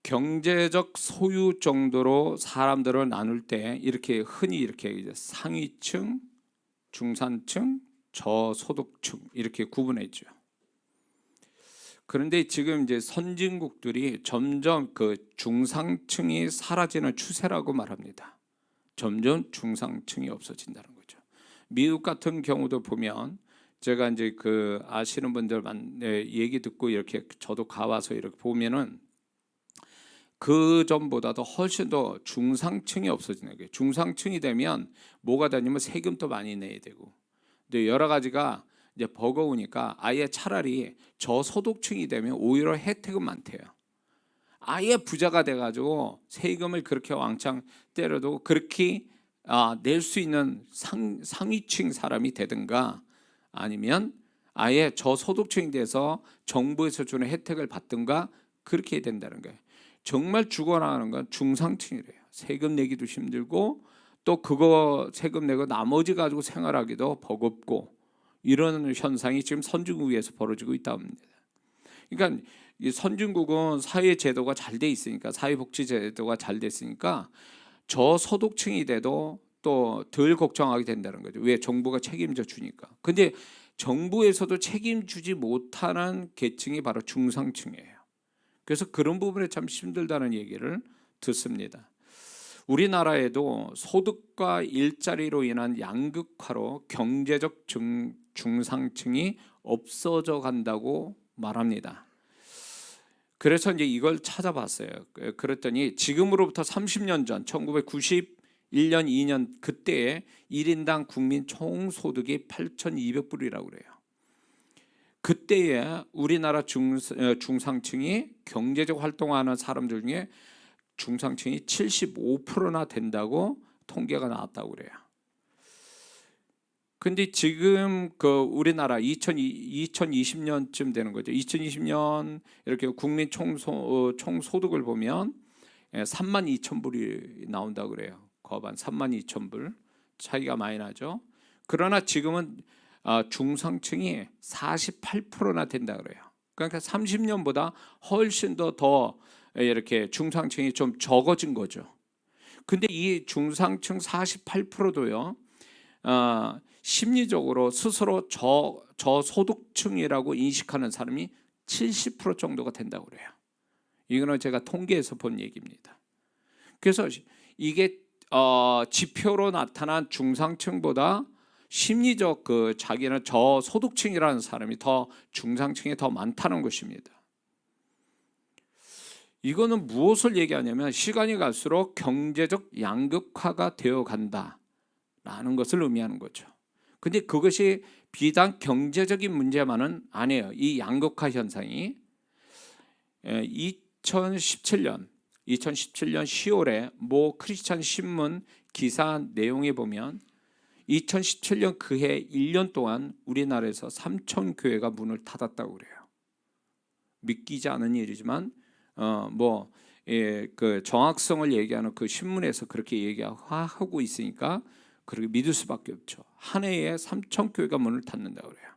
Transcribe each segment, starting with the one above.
경제적 소유 정도로 사람들을 나눌 때 이렇게 흔히 이렇게 상위층, 중산층, 저소득층 이렇게 구분했죠. 그런데 지금 이제 선진국들이 점점 그 중상층이 사라지는 추세라고 말합니다. 점점 중상층이 없어진다는 거죠. 미국 같은 경우도 보면 제가 이제 그 아시는 분들 얘기 듣고 이렇게 저도 가와서 이렇게 보면은 그 전보다도 훨씬 더 중상층이 없어지는 거예요. 중상층이 되면 뭐가 되냐면 세금도 많이 내야 되고, 근데 여러 가지가 이제 버거우니까 아예 차라리 저소득층이 되면 오히려 혜택은 많대요. 아예 부자가 돼가지고 세금을 그렇게 왕창 때려도 그렇게 낼 수 있는 상위층 사람이 되든가, 아니면 아예 저소득층이 돼서 정부에서 주는 혜택을 받든가 그렇게 해야 된다는 거예요. 정말 죽어나가는 건 중상층이래요. 세금 내기도 힘들고 또 그거 세금 내고 나머지 가지고 생활하기도 버겁고, 이런 현상이 지금 선진국에서 벌어지고 있다 합니다. 그러니까 이 선진국은 사회 제도가 잘 돼 있으니까, 사회복지 제도가 잘 됐으니까 저소득층이 돼도 또 덜 걱정하게 된다는 거죠. 왜? 정부가 책임져 주니까. 근데 정부에서도 책임주지 못하는 계층이 바로 중상층이에요. 그래서 그런 부분에 참 힘들다는 얘기를 듣습니다. 우리나라에도 소득과 일자리로 인한 양극화로 경제적 중상층이 없어져 간다고 말합니다. 그래서 이제 이걸 찾아봤어요. 그랬더니 지금으로부터 30년 전 1991년 2년 그때에 1인당 국민 총소득이 8,200불이라고 그래요. 그때에 우리나라 중상층이 경제적 활동하는 사람들 중에 중상층이 75%나 된다고 통계가 나왔다고 그래요. 근데 지금 그 우리나라 2020년쯤 되는 거죠. 2020년 이렇게 국민 총소득을 보면 32,000불이 나온다고 그래요. 거반 32,000불 차이가 많이 나죠. 그러나 지금은 중상층이 48%나 된다 그래요. 그러니까 30년보다 훨씬 더 이렇게 중상층이 좀 적어진 거죠. 근데 이 중상층 48%도요. 심리적으로 스스로 저소득층이라고 인식하는 사람이 70% 정도가 된다고 그래요. 이거는 제가 통계에서 본 얘기입니다. 그래서 이게 지표로 나타난 중상층보다 심리적 그 자기는 저소득층이라는 사람이 더 중상층이 더 많다는 것입니다. 이거는 무엇을 얘기하냐면 시간이 갈수록 경제적 양극화가 되어 간다라는 것을 의미하는 거죠. 근데 그것이 비단 경제적인 문제만은 아니에요. 이 양극화 현상이 2017년 10월에 모 크리스찬 신문 기사 내용에 보면 2017년 그해 1년 동안 우리나라에서 3,000교회가 문을 닫았다고 그래요. 믿기지 않은 일이지만 그 정확성을 얘기하는 그 신문에서 그렇게 얘기하고 있으니까 그렇게 믿을 수밖에 없죠. 한 해에 3,000교회가 문을 닫는다고 그래요.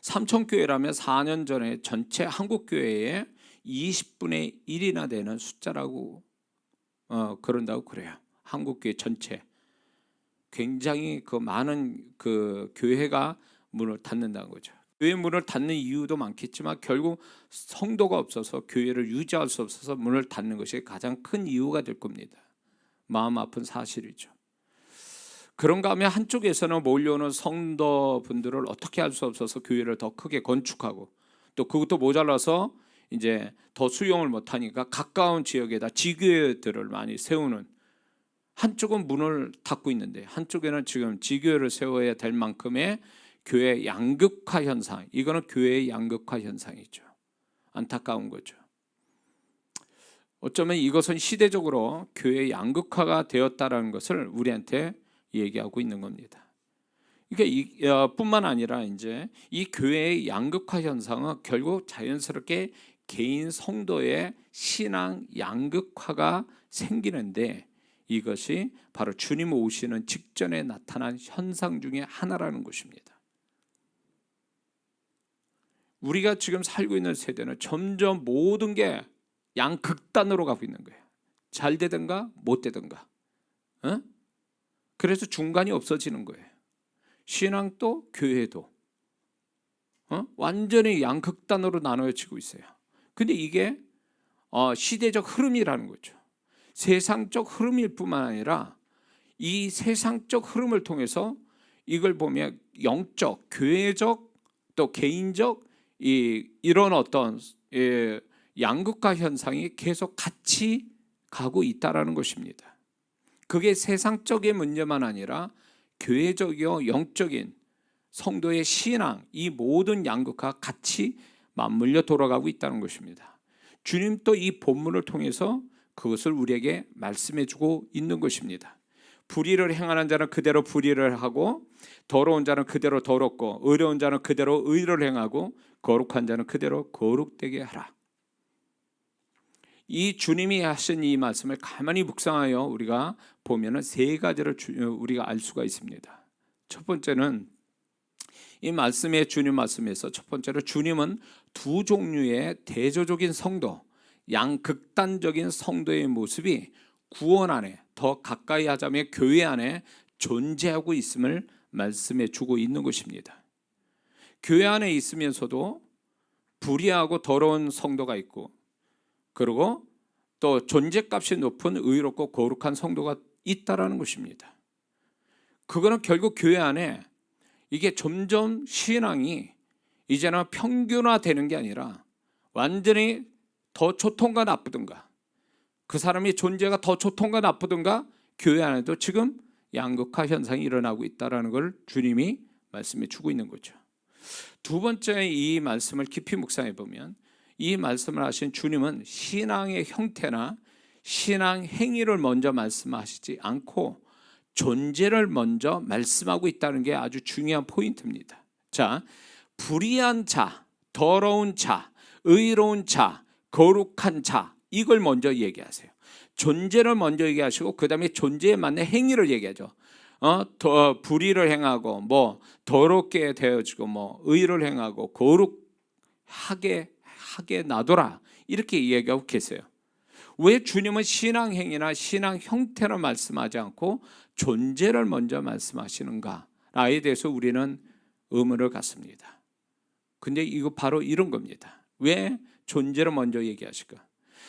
3,000교회라면 4년 전에 전체 한국교회의 20분의 1이나 되는 숫자라고 그런다고 그래요. 한국교회 전체 굉장히 그 많은 그 교회가 문을 닫는다는 거죠. 교회 문을 닫는 이유도 많겠지만 결국 성도가 없어서 교회를 유지할 수 없어서 문을 닫는 것이 가장 큰 이유가 될 겁니다. 마음 아픈 사실이죠. 그런가 하면 한쪽에서는 몰려오는 성도분들을 어떻게 할 수 없어서 교회를 더 크게 건축하고, 또 그것도 모자라서 이제 더 수용을 못하니까 가까운 지역에다 지교회들을 많이 세우는, 한쪽은 문을 닫고 있는데 한쪽에는 지금 지교회를 세워야 될 만큼의 교회 양극화 현상, 이거는 교회의 양극화 현상이죠. 안타까운 거죠. 어쩌면 이것은 시대적으로 교회 양극화가 되었다라는 것을 우리한테 얘기하고 있는 겁니다. 그러니까 뿐만 아니라 이제 이 교회의 양극화 현상은 결국 자연스럽게 개인 성도의 신앙 양극화가 생기는데, 이것이 바로 주님 오시는 직전에 나타난 현상 중에 하나라는 것입니다. 우리가 지금 살고 있는 세대는 점점 모든 게 양극단으로 가고 있는 거예요. 잘 되든가 못 되든가. 그래서 중간이 없어지는 거예요. 신앙도 교회도 완전히 양극단으로 나눠지고 있어요. 근데 이게 시대적 흐름이라는 거죠. 세상적 흐름일 뿐만 아니라 이 세상적 흐름을 통해서 이걸 보면 영적, 교회적, 또 개인적 이런 어떤 양극화 현상이 계속 같이 가고 있다라는 것입니다. 그게 세상적인 문제만 아니라 교회적이요 영적인 성도의 신앙, 이 모든 양극화가 같이 맞물려 돌아가고 있다는 것입니다. 주님 또 이 본문을 통해서 그것을 우리에게 말씀해 주고 있는 것입니다. 불의를 행하는 자는 그대로 불의를 하고, 더러운 자는 그대로 더럽고, 의로운 자는 그대로 의를 행하고, 거룩한 자는 그대로 거룩되게 하라. 이 주님이 하신 이 말씀을 가만히 묵상하여 우리가 보면은 세 가지를 우리가 알 수가 있습니다. 첫 번째는 이 말씀의 주님 말씀에서 첫 번째로 주님은 두 종류의 대조적인 성도, 양극단적인 성도의 모습이 구원 안에 더 가까이 하자면 교회 안에 존재하고 있음을 말씀해 주고 있는 것입니다. 교회 안에 있으면서도 불의하고 더러운 성도가 있고, 그리고 또 존재값이 높은 의롭고 거룩한 성도가 있다라는 것입니다. 그거는 결국 교회 안에 이게 점점 신앙이 이제는 평균화되는 게 아니라 완전히 더 좋던가 나쁘던가, 그 사람의 존재가 더 좋던가 나쁘던가 교회 안에도 지금 양극화 현상이 일어나고 있다는 걸 주님이 말씀해 주고 있는 거죠. 두 번째, 이 말씀을 깊이 묵상해 보면 이 말씀을 하신 주님은 신앙의 형태나 신앙 행위를 먼저 말씀하시지 않고 존재를 먼저 말씀하고 있다는 게 아주 중요한 포인트입니다. 자, 불의한 자, 더러운 자, 의로운 자, 거룩한 자, 이걸 먼저 얘기하세요. 존재를 먼저 얘기하시고 그 다음에 존재에 맞는 행위를 얘기하죠. 더 불의를 행하고 뭐 더럽게 되어지고 뭐 의를 행하고 거룩하게 놔둬라, 이렇게 얘기하고 계세요. 왜 주님은 신앙 행위나 신앙 형태를 말씀하지 않고 존재를 먼저 말씀하시는가에 대해서 우리는 의문을 갖습니다. 근데 이거 바로 이런 겁니다. 왜 존재를 먼저 얘기하실까?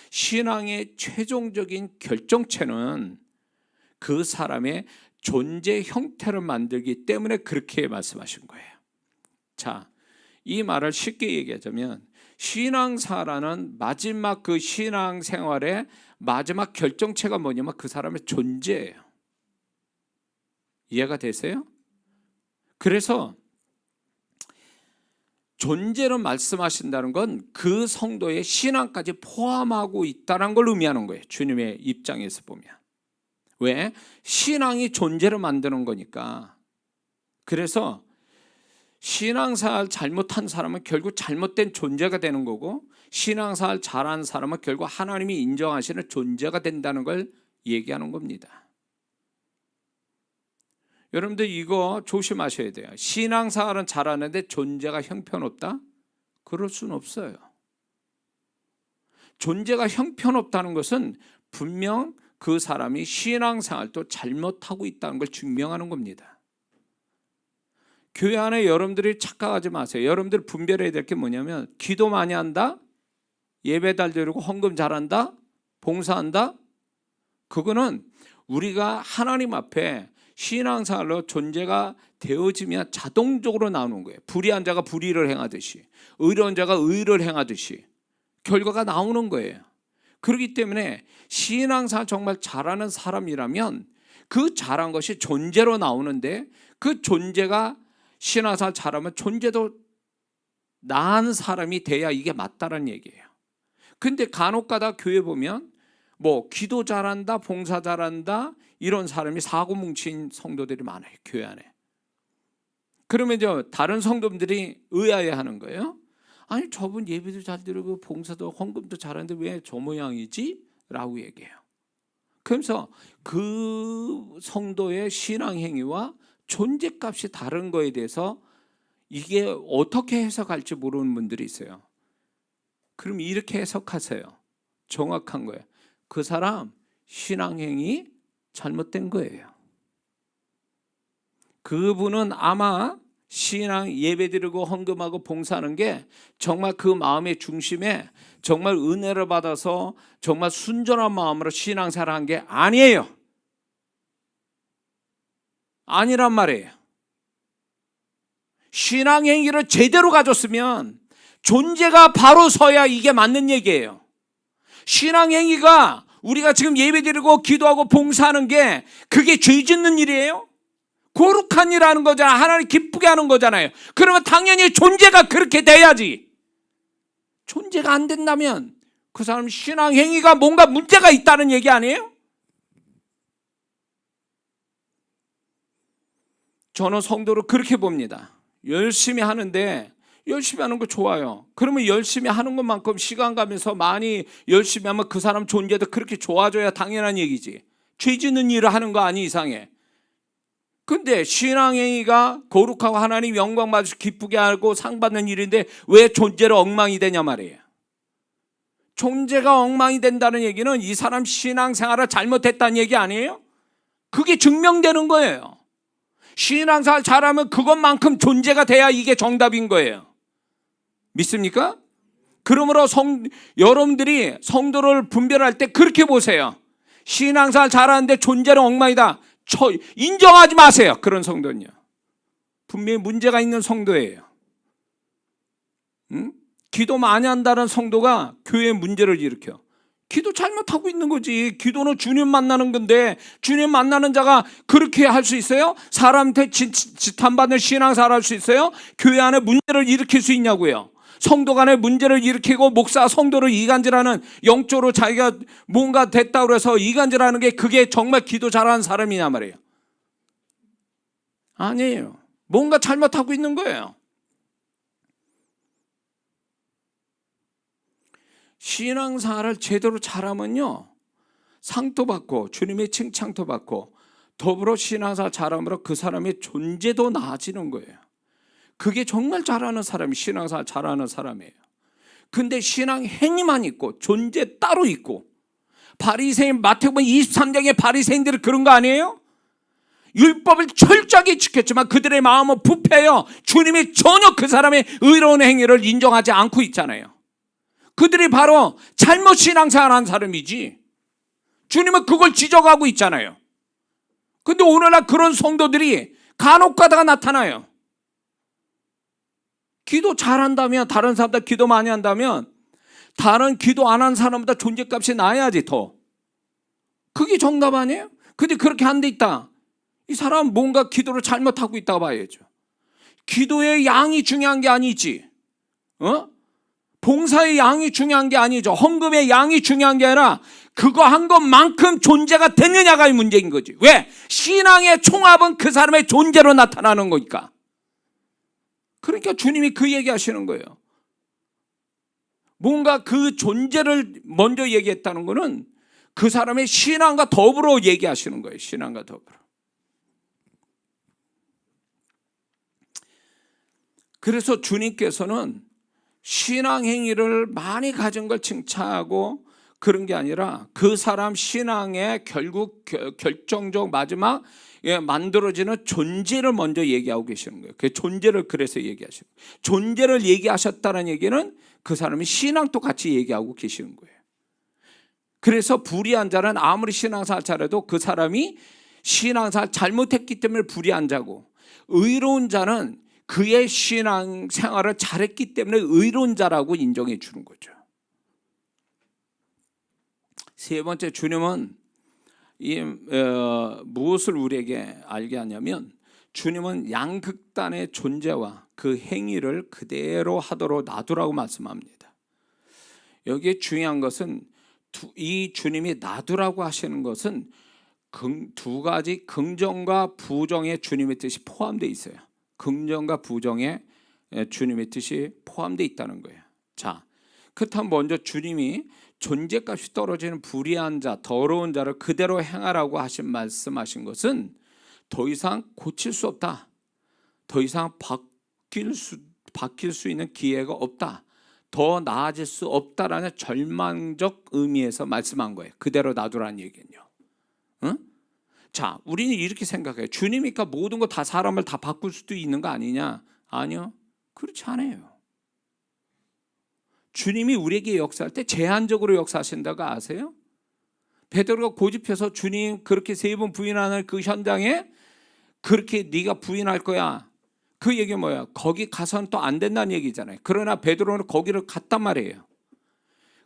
신앙의 최종적인 결정체는 그 사람의 존재 형태를 만들기 때문에 그렇게 말씀하신 거예요. 자, 이 말을 쉽게 얘기하자면 신앙사라는 마지막 그 신앙생활의 마지막 결정체가 뭐냐면 그 사람의 존재예요. 이해가 되세요? 그래서 존재로 말씀하신다는 건 그 성도의 신앙까지 포함하고 있다는 걸 의미하는 거예요. 주님의 입장에서 보면. 왜? 신앙이 존재를 만드는 거니까. 그래서 신앙생활 잘못한 사람은 결국 잘못된 존재가 되는 거고, 신앙생활 잘하는 사람은 결국 하나님이 인정하시는 존재가 된다는 걸 얘기하는 겁니다. 여러분들 이거 조심하셔야 돼요. 신앙생활은 잘하는데 존재가 형편없다? 그럴 수는 없어요. 존재가 형편없다는 것은 분명 그 사람이 신앙생활도 잘못하고 있다는 걸 증명하는 겁니다. 교회 안에 여러분들이 착각하지 마세요. 여러분들 분별해야 될 게 뭐냐면 기도 많이 한다? 예배 잘 드리고 헌금 잘한다? 봉사한다? 그거는 우리가 하나님 앞에 신앙생활로 존재가 되어지면 자동적으로 나오는 거예요. 불의한 자가 불의를 행하듯이, 의로운 자가 의를 행하듯이 결과가 나오는 거예요. 그렇기 때문에 신앙생활 정말 잘하는 사람이라면 그 잘한 것이 존재로 나오는데, 그 존재가 신앙생활 잘하면 존재도 나은 사람이 돼야 이게 맞다는 얘기예요. 근데 간혹가다 교회 보면 뭐 기도 잘한다, 봉사 잘한다, 이런 사람이 사고 뭉친 성도들이 많아요, 교회 안에. 그러면 이제 다른 성도들이 의아해하는 거예요. 아니, 저분 예배도 잘 드리고 봉사도 헌금도 잘하는데 왜 저 모양이지? 라고 얘기해요. 그러면서 그 성도의 신앙 행위와 존재값이 다른 거에 대해서 이게 어떻게 해석할지 모르는 분들이 있어요. 그럼 이렇게 해석하세요. 정확한 거예요. 그 사람 신앙행위 잘못된 거예요. 그분은 아마 신앙 예배드리고 헌금하고 봉사하는 게 정말 그 마음의 중심에 정말 은혜를 받아서 정말 순전한 마음으로 신앙생활을 한 게 아니에요. 아니란 말이에요. 신앙행위를 제대로 가졌으면 존재가 바로 서야 이게 맞는 얘기예요. 신앙행위가 우리가 지금 예배드리고 기도하고 봉사하는 게 그게 죄 짓는 일이에요? 거룩한 일 하는 거잖아. 하나님 기쁘게 하는 거잖아요. 그러면 당연히 존재가 그렇게 돼야지. 존재가 안 된다면 그 사람 신앙행위가 뭔가 문제가 있다는 얘기 아니에요? 저는 성도를 그렇게 봅니다. 열심히 하는데 열심히 하는 거 좋아요. 그러면 열심히 하는 것만큼 시간 가면서 많이 열심히 하면 그 사람 존재도 그렇게 좋아져야 당연한 얘기지. 죄 짓는 일을 하는 거 아니 이상해. 근데 신앙행위가 거룩하고 하나님 영광 받으시고 기쁘게 하고 상 받는 일인데 왜 존재로 엉망이 되냐 말이에요. 존재가 엉망이 된다는 얘기는 이 사람 신앙생활을 잘못했다는 얘기 아니에요? 그게 증명되는 거예요. 신앙생활 잘하면 그것만큼 존재가 돼야 이게 정답인 거예요. 믿습니까? 그러므로 여러분들이 성도를 분별할 때 그렇게 보세요. 신앙생활 잘하는데 존재는 엉망이다. 인정하지 마세요. 그런 성도는요. 분명히 문제가 있는 성도예요. 기도 많이 한다는 성도가 교회에 문제를 일으켜. 기도 잘못하고 있는 거지. 기도는 주님 만나는 건데 주님 만나는 자가 그렇게 할 수 있어요? 사람한테 지탄받는 신앙생활 할 수 있어요? 교회 안에 문제를 일으킬 수 있냐고요. 성도 간에 문제를 일으키고 목사 성도를 이간질하는, 영적으로 자기가 뭔가 됐다고 해서 이간질하는 게 그게 정말 기도 잘하는 사람이냐 말이에요. 아니에요. 뭔가 잘못하고 있는 거예요. 신앙생활을 제대로 잘하면요, 상도 받고 주님의 칭찬도 받고 더불어 신앙생활 잘함으로 그 사람의 존재도 나아지는 거예요. 그게 정말 잘하는 사람이 신앙생활 잘하는 사람이에요. 근데 신앙 행위만 있고 존재 따로 있고, 바리새인, 마태복음 23장의 바리새인들이 그런 거 아니에요? 율법을 철저하게 지켰지만 그들의 마음은 부패해요. 주님이 전혀 그 사람의 의로운 행위를 인정하지 않고 있잖아요. 그들이 바로 잘못 신앙생활한 사람이지, 주님은 그걸 지적하고 있잖아요. 근데 오늘날 그런 성도들이 간혹 가다가 나타나요. 기도 잘한다면, 다른 사람보다 기도 많이 한다면 다른 기도 안 한 사람보다 존재값이 나야지 더. 그게 정답 아니에요? 근데 그렇게 안 돼 있다. 이 사람은 뭔가 기도를 잘못하고 있다고 봐야죠. 기도의 양이 중요한 게 아니지, 봉사의 양이 중요한 게 아니죠. 헌금의 양이 중요한 게 아니라 그거 한 것만큼 존재가 됐느냐가 문제인 거지. 왜? 신앙의 총합은 그 사람의 존재로 나타나는 거니까. 그러니까 주님이 그 얘기하시는 거예요. 뭔가 그 존재를 먼저 얘기했다는 거는 그 사람의 신앙과 더불어 얘기하시는 거예요. 신앙과 더불어. 그래서 주님께서는 신앙 행위를 많이 가진 걸 칭찬하고 그런 게 아니라 그 사람 신앙의 결국 결정적 마지막 만들어지는 존재를 먼저 얘기하고 계시는 거예요. 그 존재를 그래서 얘기하시는 거예요. 존재를 얘기하셨다는 얘기는 그 사람이 신앙도 같이 얘기하고 계시는 거예요. 그래서 불의한 자는 아무리 신앙생활 잘해도 그 사람이 신앙생활 잘못했기 때문에 불의한 자고, 의로운 자는 그의 신앙생활을 잘했기 때문에 의로운 자라고 인정해 주는 거죠. 세 번째, 주님은 무엇을 우리에게 알게 하냐면, 주님은 양극단의 존재와 그 행위를 그대로 하도록 놔두라고 말씀합니다. 여기에 중요한 것은 이 주님이 놔두라고 하시는 것은 두 가지 긍정과 부정의 주님의 뜻이 포함되어 있어요. 긍정과 부정의 주님의 뜻이 포함되어 있다는 거예요. 자, 그렇다면 먼저 주님이 존재값이 떨어지는 불의한 자, 더러운 자를 그대로 행하라고 말씀하신 것은 더 이상 고칠 수 없다, 더 이상 바뀔 수 있는 기회가 없다, 더 나아질 수 없다라는 절망적 의미에서 말씀한 거예요. 그대로 놔두라는 얘기는요. 응? 자, 우리는 이렇게 생각해요. 주님이니까 모든 거 다 사람을 다 바꿀 수도 있는 거 아니냐? 아니요. 그렇지 않아요. 주님이 우리에게 역사할 때 제한적으로 역사하신다고 아세요? 베드로가 고집해서 주님 그렇게 3번 부인하는 그 현장에 그렇게 네가 부인할 거야. 그 얘기 뭐야? 거기 가서는 또 안 된다는 얘기잖아요. 그러나 베드로는 거기를 갔단 말이에요.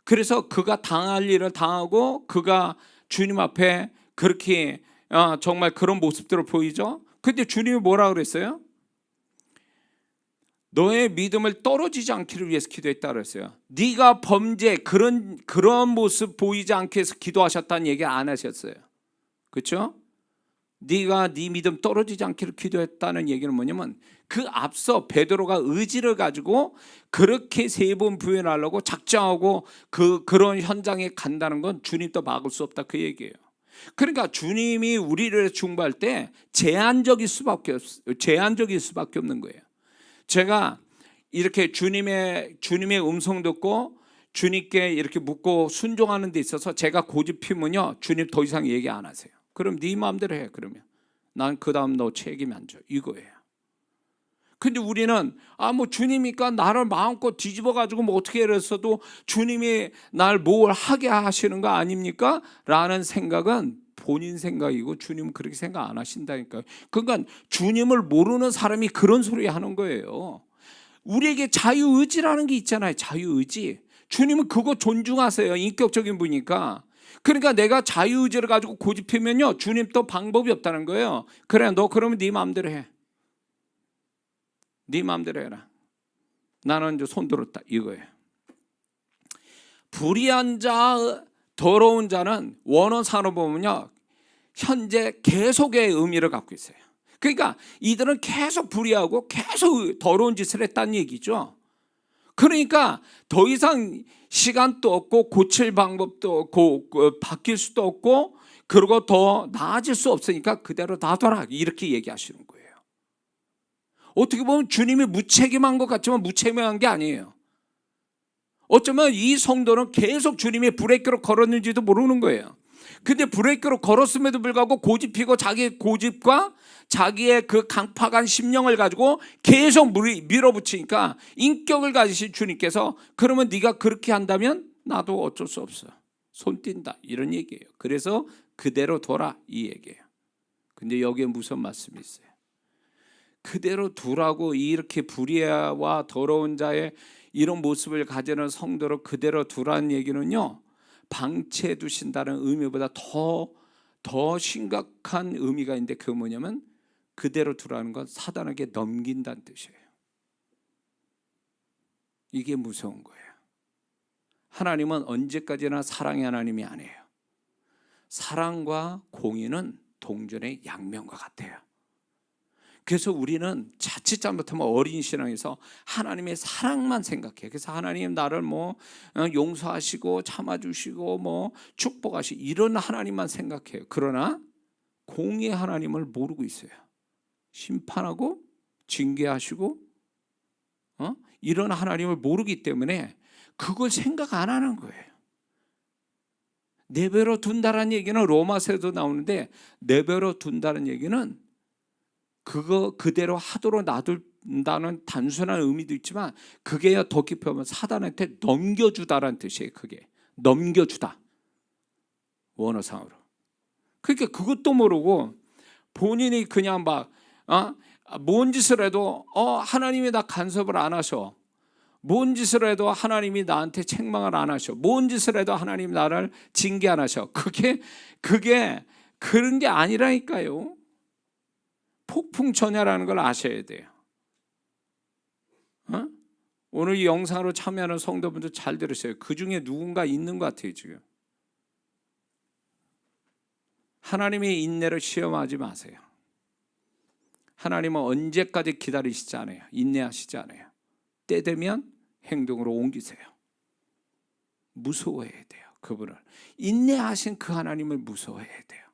그래서 그가 당할 일을 당하고 그가 주님 앞에 그렇게 정말 그런 모습들을 보이죠. 근데 주님이 뭐라 그랬어요? 너의 믿음을 떨어지지 않기를 위해서 기도했다 그랬어요. 네가 범죄 그런 모습 보이지 않게 해서 기도하셨다는 얘기 안 하셨어요. 그렇죠? 네가 네 믿음 떨어지지 않기를 기도했다는 얘기는 뭐냐면 그 앞서 베드로가 의지를 가지고 그렇게 3번 부인하려고 작정하고 그런 현장에 간다는 건 주님도 막을 수 없다 그 얘기예요. 그러니까 주님이 우리를 중보할 때 제한적일 수밖에 없는 거예요. 제가 이렇게 주님의 음성 듣고 주님께 이렇게 묻고 순종하는 데 있어서 제가 고집 피면요 주님 더 이상 얘기 안 하세요. 그럼 네 마음대로 해. 그러면 난 그 다음 너 책임 안 져. 이거예요. 근데 우리는 뭐 주님이니까 나를 마음껏 뒤집어 가지고 뭐 어떻게 이랬어도 주님이 날 뭘 하게 하시는 거 아닙니까? 라는 생각은 본인 생각이고 주님은 그렇게 생각 안 하신다니까요. 그러니까 주님을 모르는 사람이 그런 소리 하는 거예요. 우리에게 자유의지라는 게 있잖아요. 자유의지. 주님은 그거 존중하세요. 인격적인 분이니까. 그러니까 내가 자유의지를 가지고 고집하면요 주님 또 방법이 없다는 거예요. 그래 너 그러면 네 마음대로 해. 네 마음대로 해라. 나는 이제 손 들었다 이거예요. 불의한 자, 더러운 자는 원어상으로 보면요 현재 계속의 의미를 갖고 있어요. 그러니까 이들은 계속 불의하고 계속 더러운 짓을 했다는 얘기죠. 그러니까 더 이상 시간도 없고 고칠 방법도 없고 바뀔 수도 없고 그리고 더 나아질 수 없으니까 그대로 놔둬라 이렇게 얘기하시는 거예요. 어떻게 보면 주님이 무책임한 것 같지만 무책임한 게 아니에요. 어쩌면 이 성도는 계속 주님이 브레이크로 걸었는지도 모르는 거예요. 근데 브레이크로 걸었음에도 불구하고 고집피고 자기 고집과 자기의 그 강팍한 심령을 가지고 계속 밀어붙이니까 인격을 가지신 주님께서 그러면 네가 그렇게 한다면 나도 어쩔 수 없어. 손 띈다 이런 얘기예요. 그래서 그대로 둬라 이 얘기예요. 근데 여기에 무슨 말씀이 있어요? 그대로 두라고 이렇게 불의와 더러운 자의 이런 모습을 가지는 성도를 그대로 두라는 얘기는요 방치해 두신다는 의미보다 더 심각한 의미가 있는데 그게 뭐냐면 그대로 두라는 건 사단에게 넘긴다는 뜻이에요. 이게 무서운 거예요. 하나님은 언제까지나 사랑의 하나님이 아니에요. 사랑과 공의는 동전의 양면과 같아요. 그래서 우리는 자칫 잘못하면 어린 신앙에서 하나님의 사랑만 생각해요. 그래서 하나님 나를 용서하시고 참아주시고 축복하시고 이런 하나님만 생각해요. 그러나 공의 하나님을 모르고 있어요. 심판하고 징계하시고 이런 하나님을 모르기 때문에 그걸 생각 안 하는 거예요. 내버려 둔다는 얘기는 로마서에도 나오는데 내버려 둔다는 얘기는 그거 그대로 하도록 놔둔다는 단순한 의미도 있지만 그게 더 깊이 보면 사단한테 넘겨주다라는 뜻이에요. 그게 넘겨주다 원어상으로. 그러니까 그것도 모르고 본인이 그냥 뭔 짓을 해도 하나님이 나 간섭을 안 하셔. 뭔 짓을 해도 하나님이 나한테 책망을 안 하셔. 뭔 짓을 해도 하나님이 나를 징계 안 하셔. 그게 그런 게 아니라니까요. 폭풍전야라는 걸 아셔야 돼요. 오늘 이 영상으로 참여하는 성도분들 잘 들으세요. 그 중에 누군가 있는 것 같아요 지금. 하나님의 인내를 시험하지 마세요. 하나님은 언제까지 기다리시지 않아요. 인내하시지 않아요. 때 되면 행동으로 옮기세요. 무서워해야 돼요. 그분을. 인내하신 그 하나님을 무서워해야 돼요.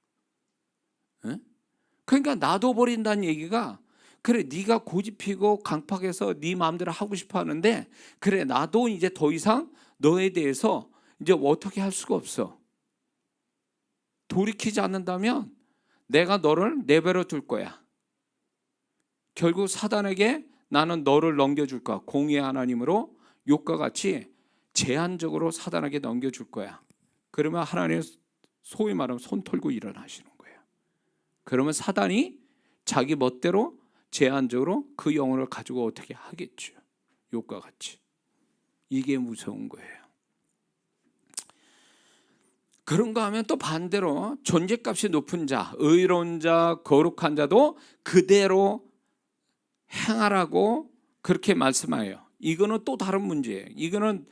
그러니까 놔둬버린다는 얘기가 그래 네가 고집피고 강팍해서 네 마음대로 하고 싶어 하는데 그래 나도 이제 더 이상 너에 대해서 이제 어떻게 할 수가 없어. 돌이키지 않는다면 내가 너를 내버려 둘 거야. 결국 사단에게 나는 너를 넘겨줄 거야. 공의의 하나님으로 욥과 같이 제한적으로 사단에게 넘겨줄 거야. 그러면 하나님 소위 말하면 손 털고 일어나시는 거예요. 그러면 사단이 자기 멋대로 제한적으로 그 영혼을 가지고 어떻게 하겠죠. 욥과 같이. 이게 무서운 거예요. 그런가 하면 또 반대로 존재값이 높은 자, 의로운 자, 거룩한 자도 그대로 행하라고 그렇게 말씀해요. 이거는 또 다른 문제예요. 이거는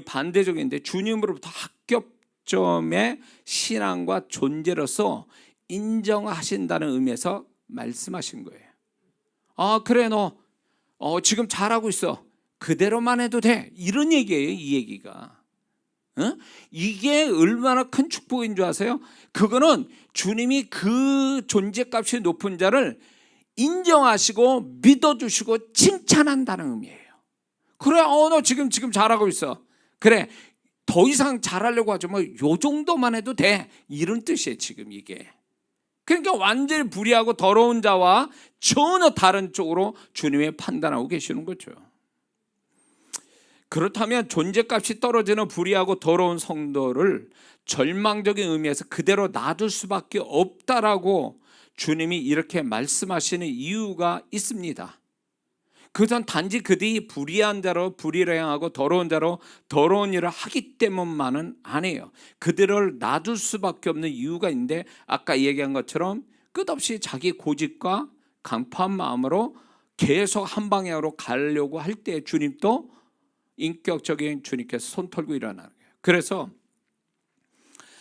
반대적인데 주님으로부터 합격점의 신앙과 존재로서 인정하신다는 의미에서 말씀하신 거예요. 아 그래 너 지금 잘하고 있어. 그대로만 해도 돼. 이런 얘기예요. 이 얘기가. 이게 얼마나 큰 축복인 줄 아세요? 그거는 주님이 그 존재값이 높은 자를 인정하시고 믿어주시고 칭찬한다는 의미예요. 그래 너 지금 잘하고 있어. 그래 더 이상 잘하려고 하지 뭐 요 정도만 해도 돼. 이런 뜻이에요 지금 이게. 그러니까 완전히 불의하고 더러운 자와 전혀 다른 쪽으로 주님이 판단하고 계시는 거죠. 그렇다면 존재값이 떨어지는 불의하고 더러운 성도를 절망적인 의미에서 그대로 놔둘 수밖에 없다라고 주님이 이렇게 말씀하시는 이유가 있습니다. 그것은 단지 그들이 불의한 자로 불의를 행하고 더러운 자로 더러운 일을 하기 때문만은 아니에요. 그들을 놔둘 수밖에 없는 이유가 있는데 아까 얘기한 것처럼 끝없이 자기 고집과 강팍한 마음으로 계속 한 방향으로 가려고 할 때 주님도 인격적인 주님께서 손 털고 일어나는 거예요. 그래서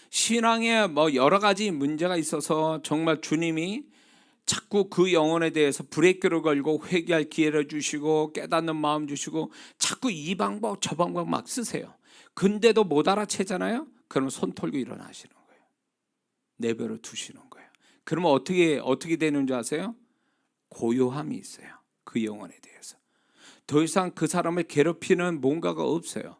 신앙에 뭐 여러 가지 문제가 있어서 정말 주님이 자꾸 그 영혼에 대해서 브레이크를 걸고 회개할 기회를 주시고 깨닫는 마음 주시고 자꾸 이 방법 저 방법 막 쓰세요. 근데도 못 알아채잖아요. 그럼 손 털고 일어나시는 거예요. 내버려 두시는 거예요. 그러면 어떻게 되는 줄 아세요? 고요함이 있어요. 그 영혼에 대해서. 더 이상 그 사람을 괴롭히는 뭔가가 없어요.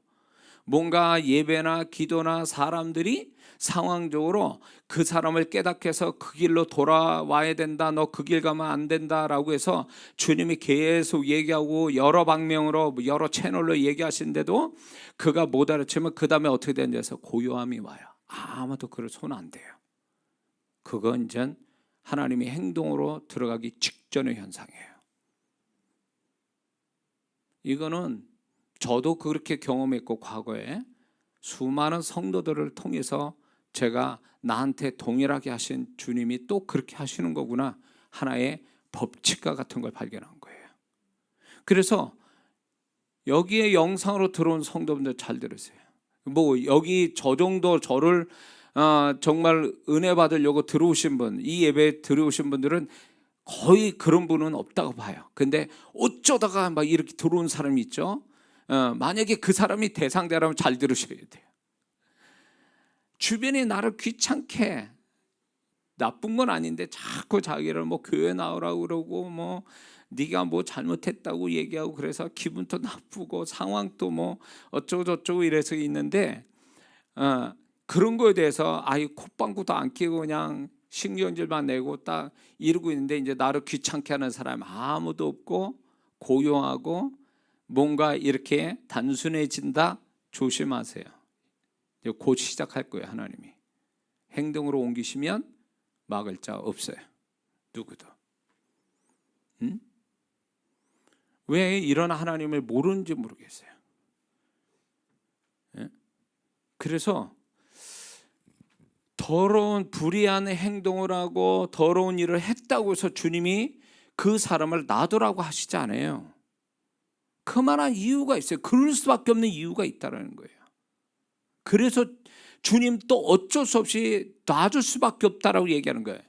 뭔가 예배나 기도나 사람들이 상황적으로 그 사람을 깨닫게 해서 그 길로 돌아와야 된다. 너 그 길 가면 안 된다라고 해서 주님이 계속 얘기하고 여러 방면으로 여러 채널로 얘기하시는데도 그가 못 알아채면 그 다음에 어떻게 되는지 해서 고요함이 와요. 아무도 그를 손 안 대요. 그건 이제 하나님의 행동으로 들어가기 직전의 현상이에요. 이거는 저도 그렇게 경험했고 과거에 수많은 성도들을 통해서 제가 나한테 동일하게 하신 주님이 또 그렇게 하시는 거구나 하나의 법칙과 같은 걸 발견한 거예요. 그래서 여기에 영상으로 들어온 성도분들 잘 들으세요. 뭐 여기 저 정도 저를 정말 은혜 받으려고 들어오신 분, 이 예배에 들어오신 분들은 거의 그런 분은 없다고 봐요. 근데 어쩌다가 막 이렇게 들어온 사람이 있죠. 만약에 그 사람이 대상자라면 잘 들으셔야 돼요. 주변이 나를 귀찮게 나쁜 건 아닌데 자꾸 자기를 뭐 교회 나오라고 그러고 뭐 네가 뭐 잘못했다고 얘기하고 그래서 기분도 나쁘고 상황도 뭐 어쩌고 저쩌고 이래서 있는데 그런 거에 대해서 아이 콧방구도 안 끼고 그냥 신경질만 내고 딱 이러고 있는데 이제 나를 귀찮게 하는 사람 아무도 없고 고요하고 뭔가 이렇게 단순해진다. 조심하세요. 곧 시작할 거예요. 하나님이 행동으로 옮기시면 막을 자 없어요. 누구도. 왜 이런 하나님을 모르는지 모르겠어요. 그래서 더러운 불의한 행동을 하고 더러운 일을 했다고 해서 주님이 그 사람을 놔두라고 하시지 않아요. 그만한 이유가 있어요. 그럴 수밖에 없는 이유가 있다는 거예요. 그래서 주님 또 어쩔 수 없이 놔둘 수밖에 없다라고 얘기하는 거예요.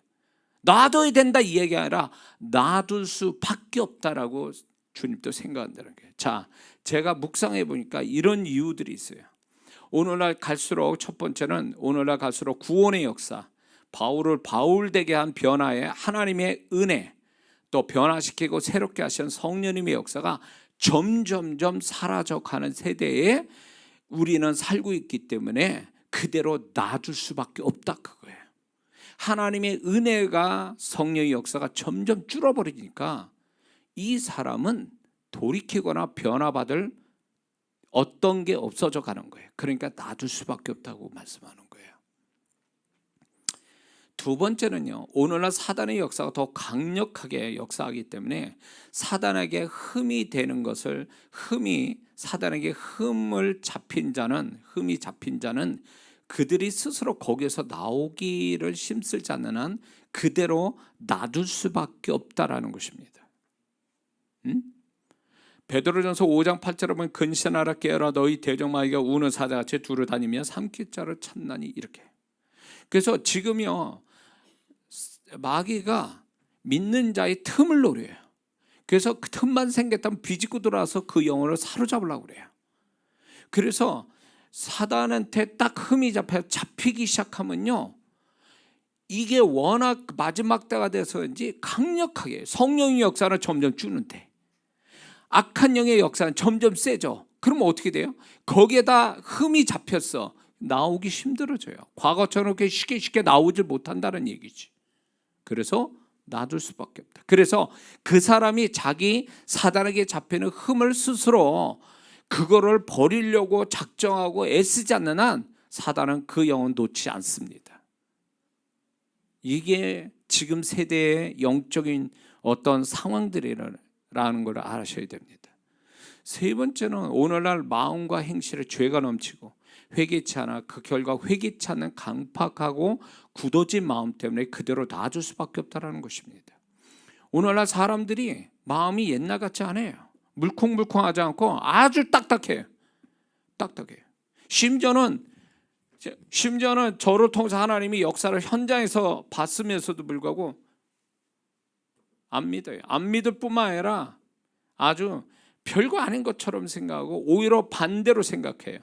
놔둬야 된다 이 얘기가 아니라 놔둘 수밖에 없다라고 주님도 생각한다는 거예요. 자, 제가 묵상해 보니까 이런 이유들이 있어요. 오늘날 갈수록 첫 번째는 오늘날 갈수록 구원의 역사, 바울을 바울되게 한 변화에 하나님의 은혜, 또 변화시키고 새롭게 하시는 성령님의 역사가 점점점 사라져가는 세대에 우리는 살고 있기 때문에 그대로 놔둘 수밖에 없다, 그거예요. 하나님의 은혜가, 성령의 역사가 점점 줄어버리니까 이 사람은 돌이키거나 변화받을 어떤 게 없어져 가는 거예요. 그러니까 놔둘 수밖에 없다고 말씀하는 거예요. 두 번째는요, 오늘날 사단의 역사가 더 강력하게 역사하기 때문에 사단에게 흠이 되는 것을, 사단에게 흠이 잡힌 자는 그들이 스스로 거기에서 나오기를 힘쓰지 않는 한 그대로 놔둘 수밖에 없다라는 것입니다. 베드로전서 5장 8절에 보면 근신하라 깨어라 너희 대적마귀가 우는 사자같이 두루 다니며 삼킬 자를 찾나니, 이렇게. 그래서 지금요, 마귀가 믿는 자의 틈을 노려요. 그래서 그 틈만 생겼다면 비집고 들어와서 그 영혼을 사로잡으려고 그래요. 그래서 사단한테 딱 흠이 잡히기 시작하면요, 이게 워낙 마지막 때가 돼서인지 강력하게 성령의 역사는 점점 주는데 악한 영의 역사는 점점 세져. 그러면 어떻게 돼요? 거기에다 흠이 잡혔어. 나오기 힘들어져요. 과거처럼 그렇게 쉽게 나오질 못한다는 얘기지. 그래서 놔둘 수밖에 없다. 그래서 그 사람이 자기 사단에게 잡히는 흠을 스스로 그거를 버리려고 작정하고 애쓰지 않는 한 사단은 그 영혼 놓지 않습니다. 이게 지금 세대의 영적인 어떤 상황들이라는 걸 아셔야 됩니다. 세 번째는 오늘날 마음과 행실에 죄가 넘치고 회개치 않아 그 결과 회개치 않는 강팍하고 굳어진 마음 때문에 그대로 놔줄 수밖에 없다는 것입니다. 오늘날 사람들이 마음이 옛날 같지 않아요. 물컹물컹하지 않고 아주 딱딱해요. 심지어는 저를 통해서 하나님이 역사를 현장에서 봤으면서도 불구하고 안 믿어요. 안 믿을 뿐만 아니라 아주 별거 아닌 것처럼 생각하고 오히려 반대로 생각해요.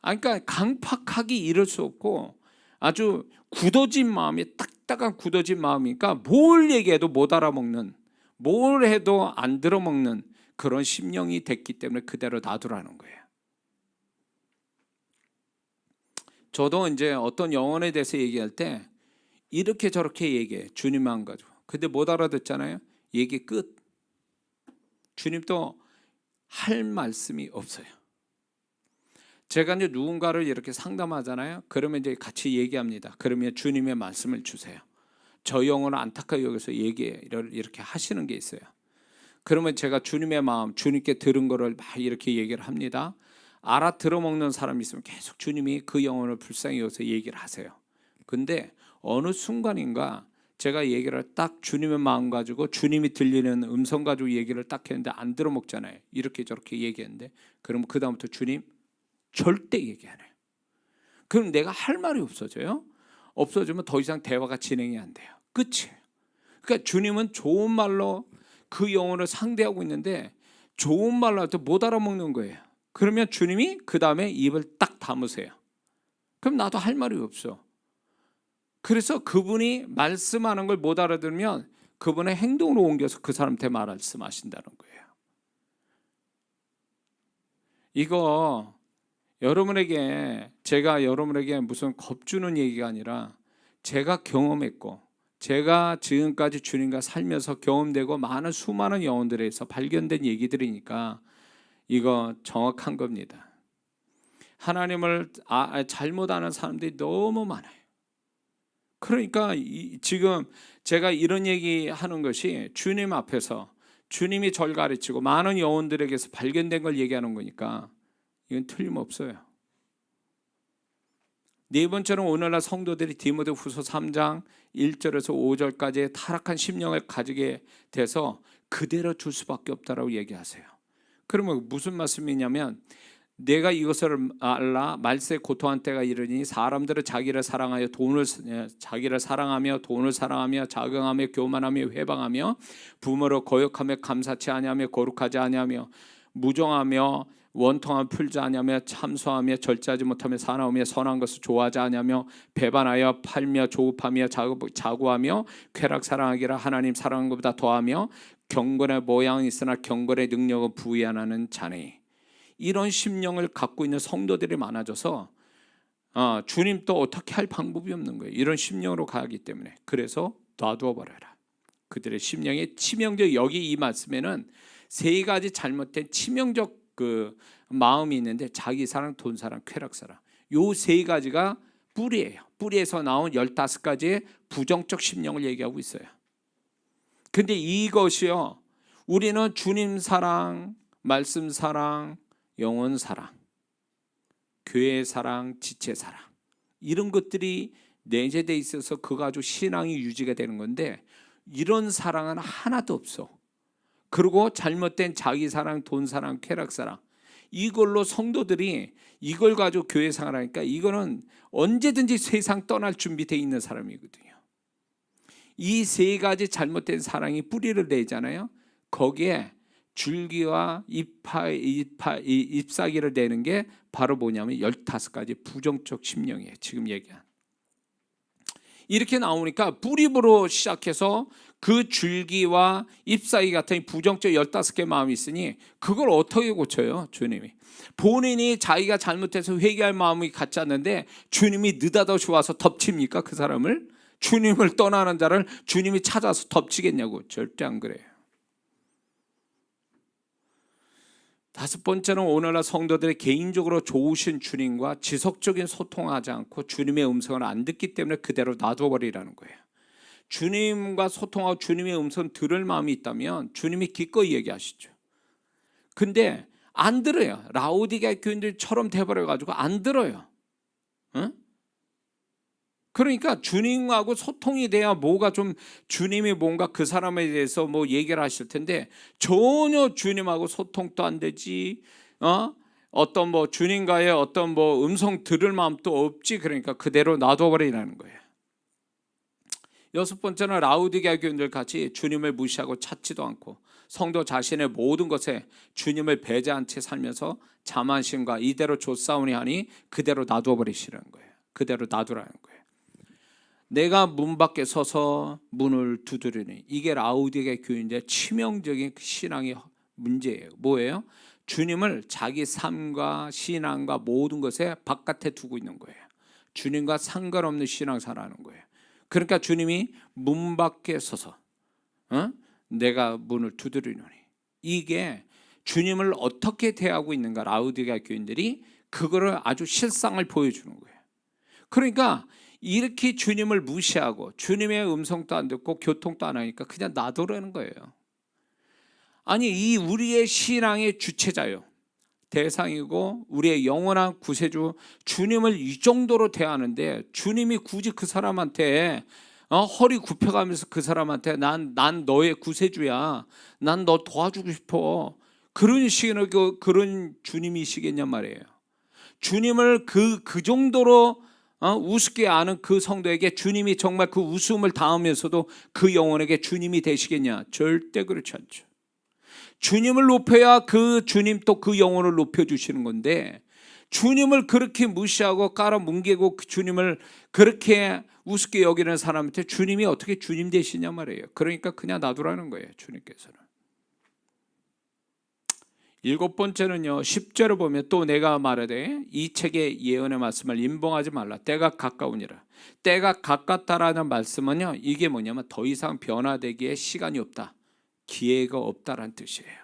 그러니까 강팍하기 이를 수 없고 아주 굳어진 마음이, 딱딱한 굳어진 마음이니까 뭘 얘기해도 못 알아먹는, 뭘 해도 안 들어먹는 그런 심령이 됐기 때문에 그대로 놔두라는 거예요. 저도 이제 어떤 영혼에 대해서 얘기할 때 이렇게 저렇게 얘기해. 주님만 가지고. 근데 못 알아듣잖아요. 얘기 끝. 주님도 할 말씀이 없어요. 제가 이제 누군가를 이렇게 상담하잖아요. 그러면 이제 같이 얘기합니다. 그러면 주님의 말씀을 주세요. 저 영혼을 안타까이 여기서 얘기해. 이렇게 하시는 게 있어요. 그러면 제가 주님의 마음, 주님께 들은 거를 막 이렇게 얘기를 합니다. 알아들어먹는 사람이 있으면 계속 주님이 그 영혼을 불쌍히 여기서 얘기를 하세요. 근데 어느 순간인가 제가 얘기를 딱 주님의 마음 가지고 주님이 들리는 음성 가지고 얘기를 딱 했는데 안 들어먹잖아요. 이렇게 저렇게 얘기했는데 그러면 그 다음부터 주님 절대 얘기 안 해요. 그럼 내가 할 말이 없어져요. 없어지면 더 이상 대화가 진행이 안 돼요. 끝이에요. 그러니까 주님은 좋은 말로 그 영혼을 상대하고 있는데 좋은 말로 할 때 못 알아먹는 거예요. 그러면 주님이 그 다음에 입을 딱 다무세요. 그럼 나도 할 말이 없어. 그래서 그분이 말씀하는 걸 못 알아들으면 그분의 행동으로 옮겨서 그 사람한테 말씀하신다는 거예요. 이거 제가 여러분에게 무슨 겁주는 얘기가 아니라 제가 경험했고 제가 지금까지 주님과 살면서 경험되고 많은 수많은 영혼들에서 발견된 얘기들이니까 이거 정확한 겁니다. 하나님을 잘못 아는 사람들이 너무 많아요. 그러니까 지금 제가 이런 얘기하는 것이 주님 앞에서 주님이 절 가르치고 많은 영혼들에게서 발견된 걸 얘기하는 거니까 이건 틀림없어요. 네 번째는 오늘날 성도들이 디모데후서 3장 1절에서 5절까지의 타락한 심령을 가지게 돼서 그대로 둘 수밖에 없다라고 얘기하세요. 그러면 무슨 말씀이냐면 내가 이것을 알라 말세 고통한 때가 이르니 사람들은 자기를 사랑하며 돈을 사랑하며 자긍하며 교만하며 회방하며 부모로 거역하며 감사치 아니하며 거룩하지 아니하며 무정하며 원통함 풀지 아니하며 참소하며 절제하지 못하며 사나우며 선한 것을 좋아하지 아니하며 배반하여 팔며 조급하며 자고하며 쾌락 사랑하기라. 하나님 사랑하는 것보다 더하며 경건의 모양은 있으나 경건의 능력은 부의하는 자네. 이런 심령을 갖고 있는 성도들이 많아져서 주님 또 어떻게 할 방법이 없는 거예요. 이런 심령으로 가기 때문에. 그래서 놔두어 버려라. 그들의 심령의 치명적, 여기 이 말씀에는 세 가지 잘못된 치명적 그 마음이 있는데, 자기 사랑, 돈 사랑, 쾌락 사랑, 요 세 가지가 뿌리예요. 뿌리에서 나온 15가지의 부정적 심령을 얘기하고 있어요. 근데 이것이요, 우리는 주님 사랑, 말씀 사랑, 영혼 사랑, 교회 사랑, 지체 사랑, 이런 것들이 내재되어 있어서 그거 가지고 신앙이 유지가 되는 건데, 이런 사랑은 하나도 없어. 그리고 잘못된 자기 사랑, 돈 사랑, 쾌락 사랑, 이걸로 성도들이 이걸 가지고 교회 생활을 하니까 이거는 언제든지 세상 떠날 준비되어 있는 사람이거든요. 이 세 가지 잘못된 사랑이 뿌리를 내잖아요. 거기에 줄기와 잎사귀를 내는 게 바로 뭐냐면 15가지 부정적 심령이에요. 지금 얘기한. 이렇게 나오니까 뿌리부로 시작해서 그 줄기와 잎사귀 같은 부정적 15개 마음이 있으니 그걸 어떻게 고쳐요? 주님이. 본인이 자기가 잘못해서 회개할 마음이 갖지 않는데 주님이 느닷없이 와서 덮칩니까? 그 사람을? 주님을 떠나는 자를 주님이 찾아서 덮치겠냐고. 절대 안 그래요. 다섯 번째는 오늘날 성도들이 개인적으로 좋으신 주님과 지속적인 소통하지 않고 주님의 음성을 안 듣기 때문에 그대로 놔둬버리라는 거예요. 주님과 소통하고 주님의 음성 들을 마음이 있다면 주님이 기꺼이 얘기하시죠. 근데 안 들어요. 라오디게아 교인들처럼 돼버려가지고 안 들어요. 응? 그러니까 주님하고 소통이 돼야 뭐가 좀, 주님이 뭔가 그 사람에 대해서 뭐 얘기를 하실 텐데 전혀 주님하고 소통도 안 되지. 어떤 뭐 주님과의 어떤 뭐 음성 들을 마음도 없지. 그러니까 그대로 놔둬버리라는 거예요. 여섯 번째는 라오디게아 교인들 같이 주님을 무시하고 찾지도 않고 성도 자신의 모든 것에 주님을 배제한 채 살면서 자만심과 이대로 조싸우니 하니 그대로 놔둬버리시라는 거예요. 그대로 놔두라는 거예요. 내가 문 밖에 서서 문을 두드리니, 이게 라오디게아 교인들의 치명적인 신앙의 문제예요. 뭐예요? 주님을 자기 삶과 신앙과 모든 것에 바깥에 두고 있는 거예요. 주님과 상관없는 신앙사라는 거예요. 그러니까 주님이 문 밖에 서서 내가 문을 두드리노니, 이게 주님을 어떻게 대하고 있는가, 라오디게아 교인들이 그거를 아주 실상을 보여주는 거예요. 그러니까 이렇게 주님을 무시하고 주님의 음성도 안 듣고 교통도 안 하니까 그냥 놔두라는 거예요. 아니, 이 우리의 신앙의 주체자요, 대상이고 우리의 영원한 구세주 주님을 이 정도로 대하는데, 주님이 굳이 그 사람한테 허리 굽혀가면서 그 사람한테 난 너의 구세주야, 난 너 도와주고 싶어, 그런 식의 그런 주님이시겠냔 말이에요. 주님을 그 정도로 우습게 아는 그 성도에게 주님이 정말 그 웃음을 당하면서도 그 영혼에게 주님이 되시겠냐? 절대 그렇지 않죠. 주님을 높여야 그 주님 또 그 영혼을 높여주시는 건데, 주님을 그렇게 무시하고 깔아뭉개고 그 주님을 그렇게 우습게 여기는 사람한테 주님이 어떻게 주님 되시냐 말이에요. 그러니까 그냥 놔두라는 거예요, 주님께서는. 일곱 번째는요, 10절을 보면 또 내가 말하되 이 책의 예언의 말씀을 임봉하지 말라. 때가 가까우니라. 때가 가깝다라는 말씀은요, 이게 뭐냐면 더 이상 변화되기에 시간이 없다, 기회가 없다라는 뜻이에요.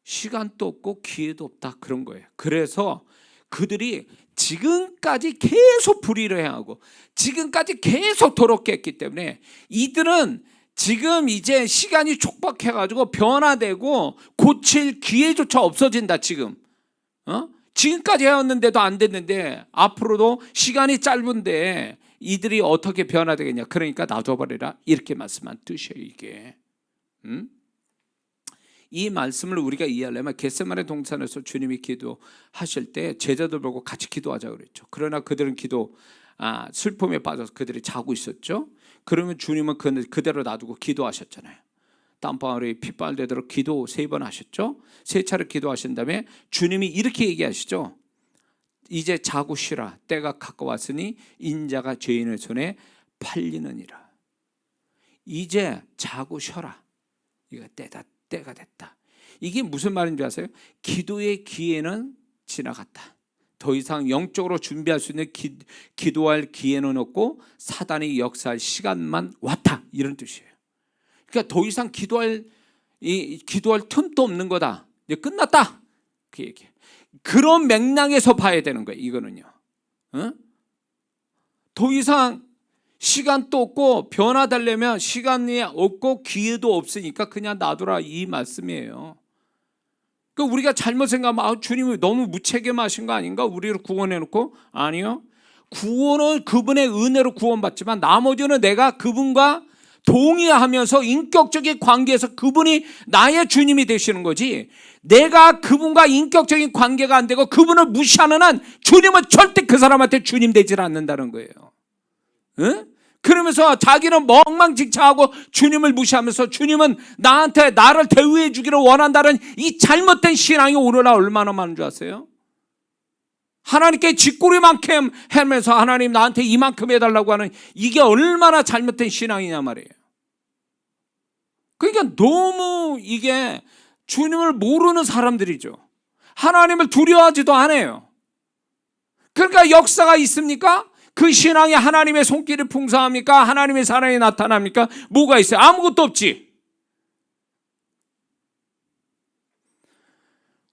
시간도 없고 기회도 없다, 그런 거예요. 그래서 그들이 지금까지 계속 불의를 행하고 지금까지 계속 더럽게 했기 때문에 이들은 지금 이제 시간이 촉박해가지고 변화되고 고칠 기회조차 없어진다. 지금까지 해왔는데도 안 됐는데 앞으로도 시간이 짧은데 이들이 어떻게 변화되겠냐. 그러니까 놔둬버리라, 이렇게 말씀한 뜻이에요, 이게. 이 말씀을 우리가 이해하려면 겟세마네 동산에서 주님이 기도하실 때 제자들 보고 같이 기도하자 그랬죠. 그러나 그들은 슬픔에 빠져서 그들이 자고 있었죠. 그러면 주님은 그대로 놔두고 기도하셨잖아요. 땀방울이 핏발되도록 기도 3번 하셨죠. 3차례 기도하신 다음에 주님이 이렇게 얘기하시죠. 이제 자고 쉬라. 때가 가까웠으니 인자가 죄인의 손에 팔리느니라. 이제 자고 쉬어라. 이거 때가 됐다. 이게 무슨 말인지 아세요? 기도의 기회는 지나갔다. 더 이상 영적으로 준비할 수 있는 기도할 기회는 없고 사단이 역사할 시간만 왔다. 이런 뜻이에요. 그러니까 더 이상 기도할 틈도 없는 거다. 이제 끝났다. 그 얘기예요. 그런 맥락에서 봐야 되는 거예요. 이거는요. 더 이상 시간도 없고 변화되려면 시간이 없고 기회도 없으니까 그냥 놔두라 이 말씀이에요. 그러니까 우리가 잘못 생각하면 주님이 너무 무책임하신 거 아닌가? 우리를 구원해놓고. 아니요. 구원은 그분의 은혜로 구원받지만 나머지는 내가 그분과 동의하면서 인격적인 관계에서 그분이 나의 주님이 되시는 거지, 내가 그분과 인격적인 관계가 안 되고 그분을 무시하는 한 주님은 절대 그 사람한테 주님 되질 않는다는 거예요. 응? 그러면서 자기는 멍망직차하고 주님을 무시하면서 주님은 나를 대우해 주기를 원한다는 이 잘못된 신앙이 오늘날 얼마나 많은 줄 아세요? 하나님께 쥐꼬리만큼 하면서 하나님 나한테 이만큼 해달라고 하는 이게 얼마나 잘못된 신앙이냐 말이에요. 그러니까 너무 이게 주님을 모르는 사람들이죠. 하나님을 두려워하지도 않아요. 그러니까 역사가 있습니까? 그 신앙에 하나님의 손길이 풍성합니까? 하나님의 사랑이 나타납니까? 뭐가 있어요? 아무것도 없지.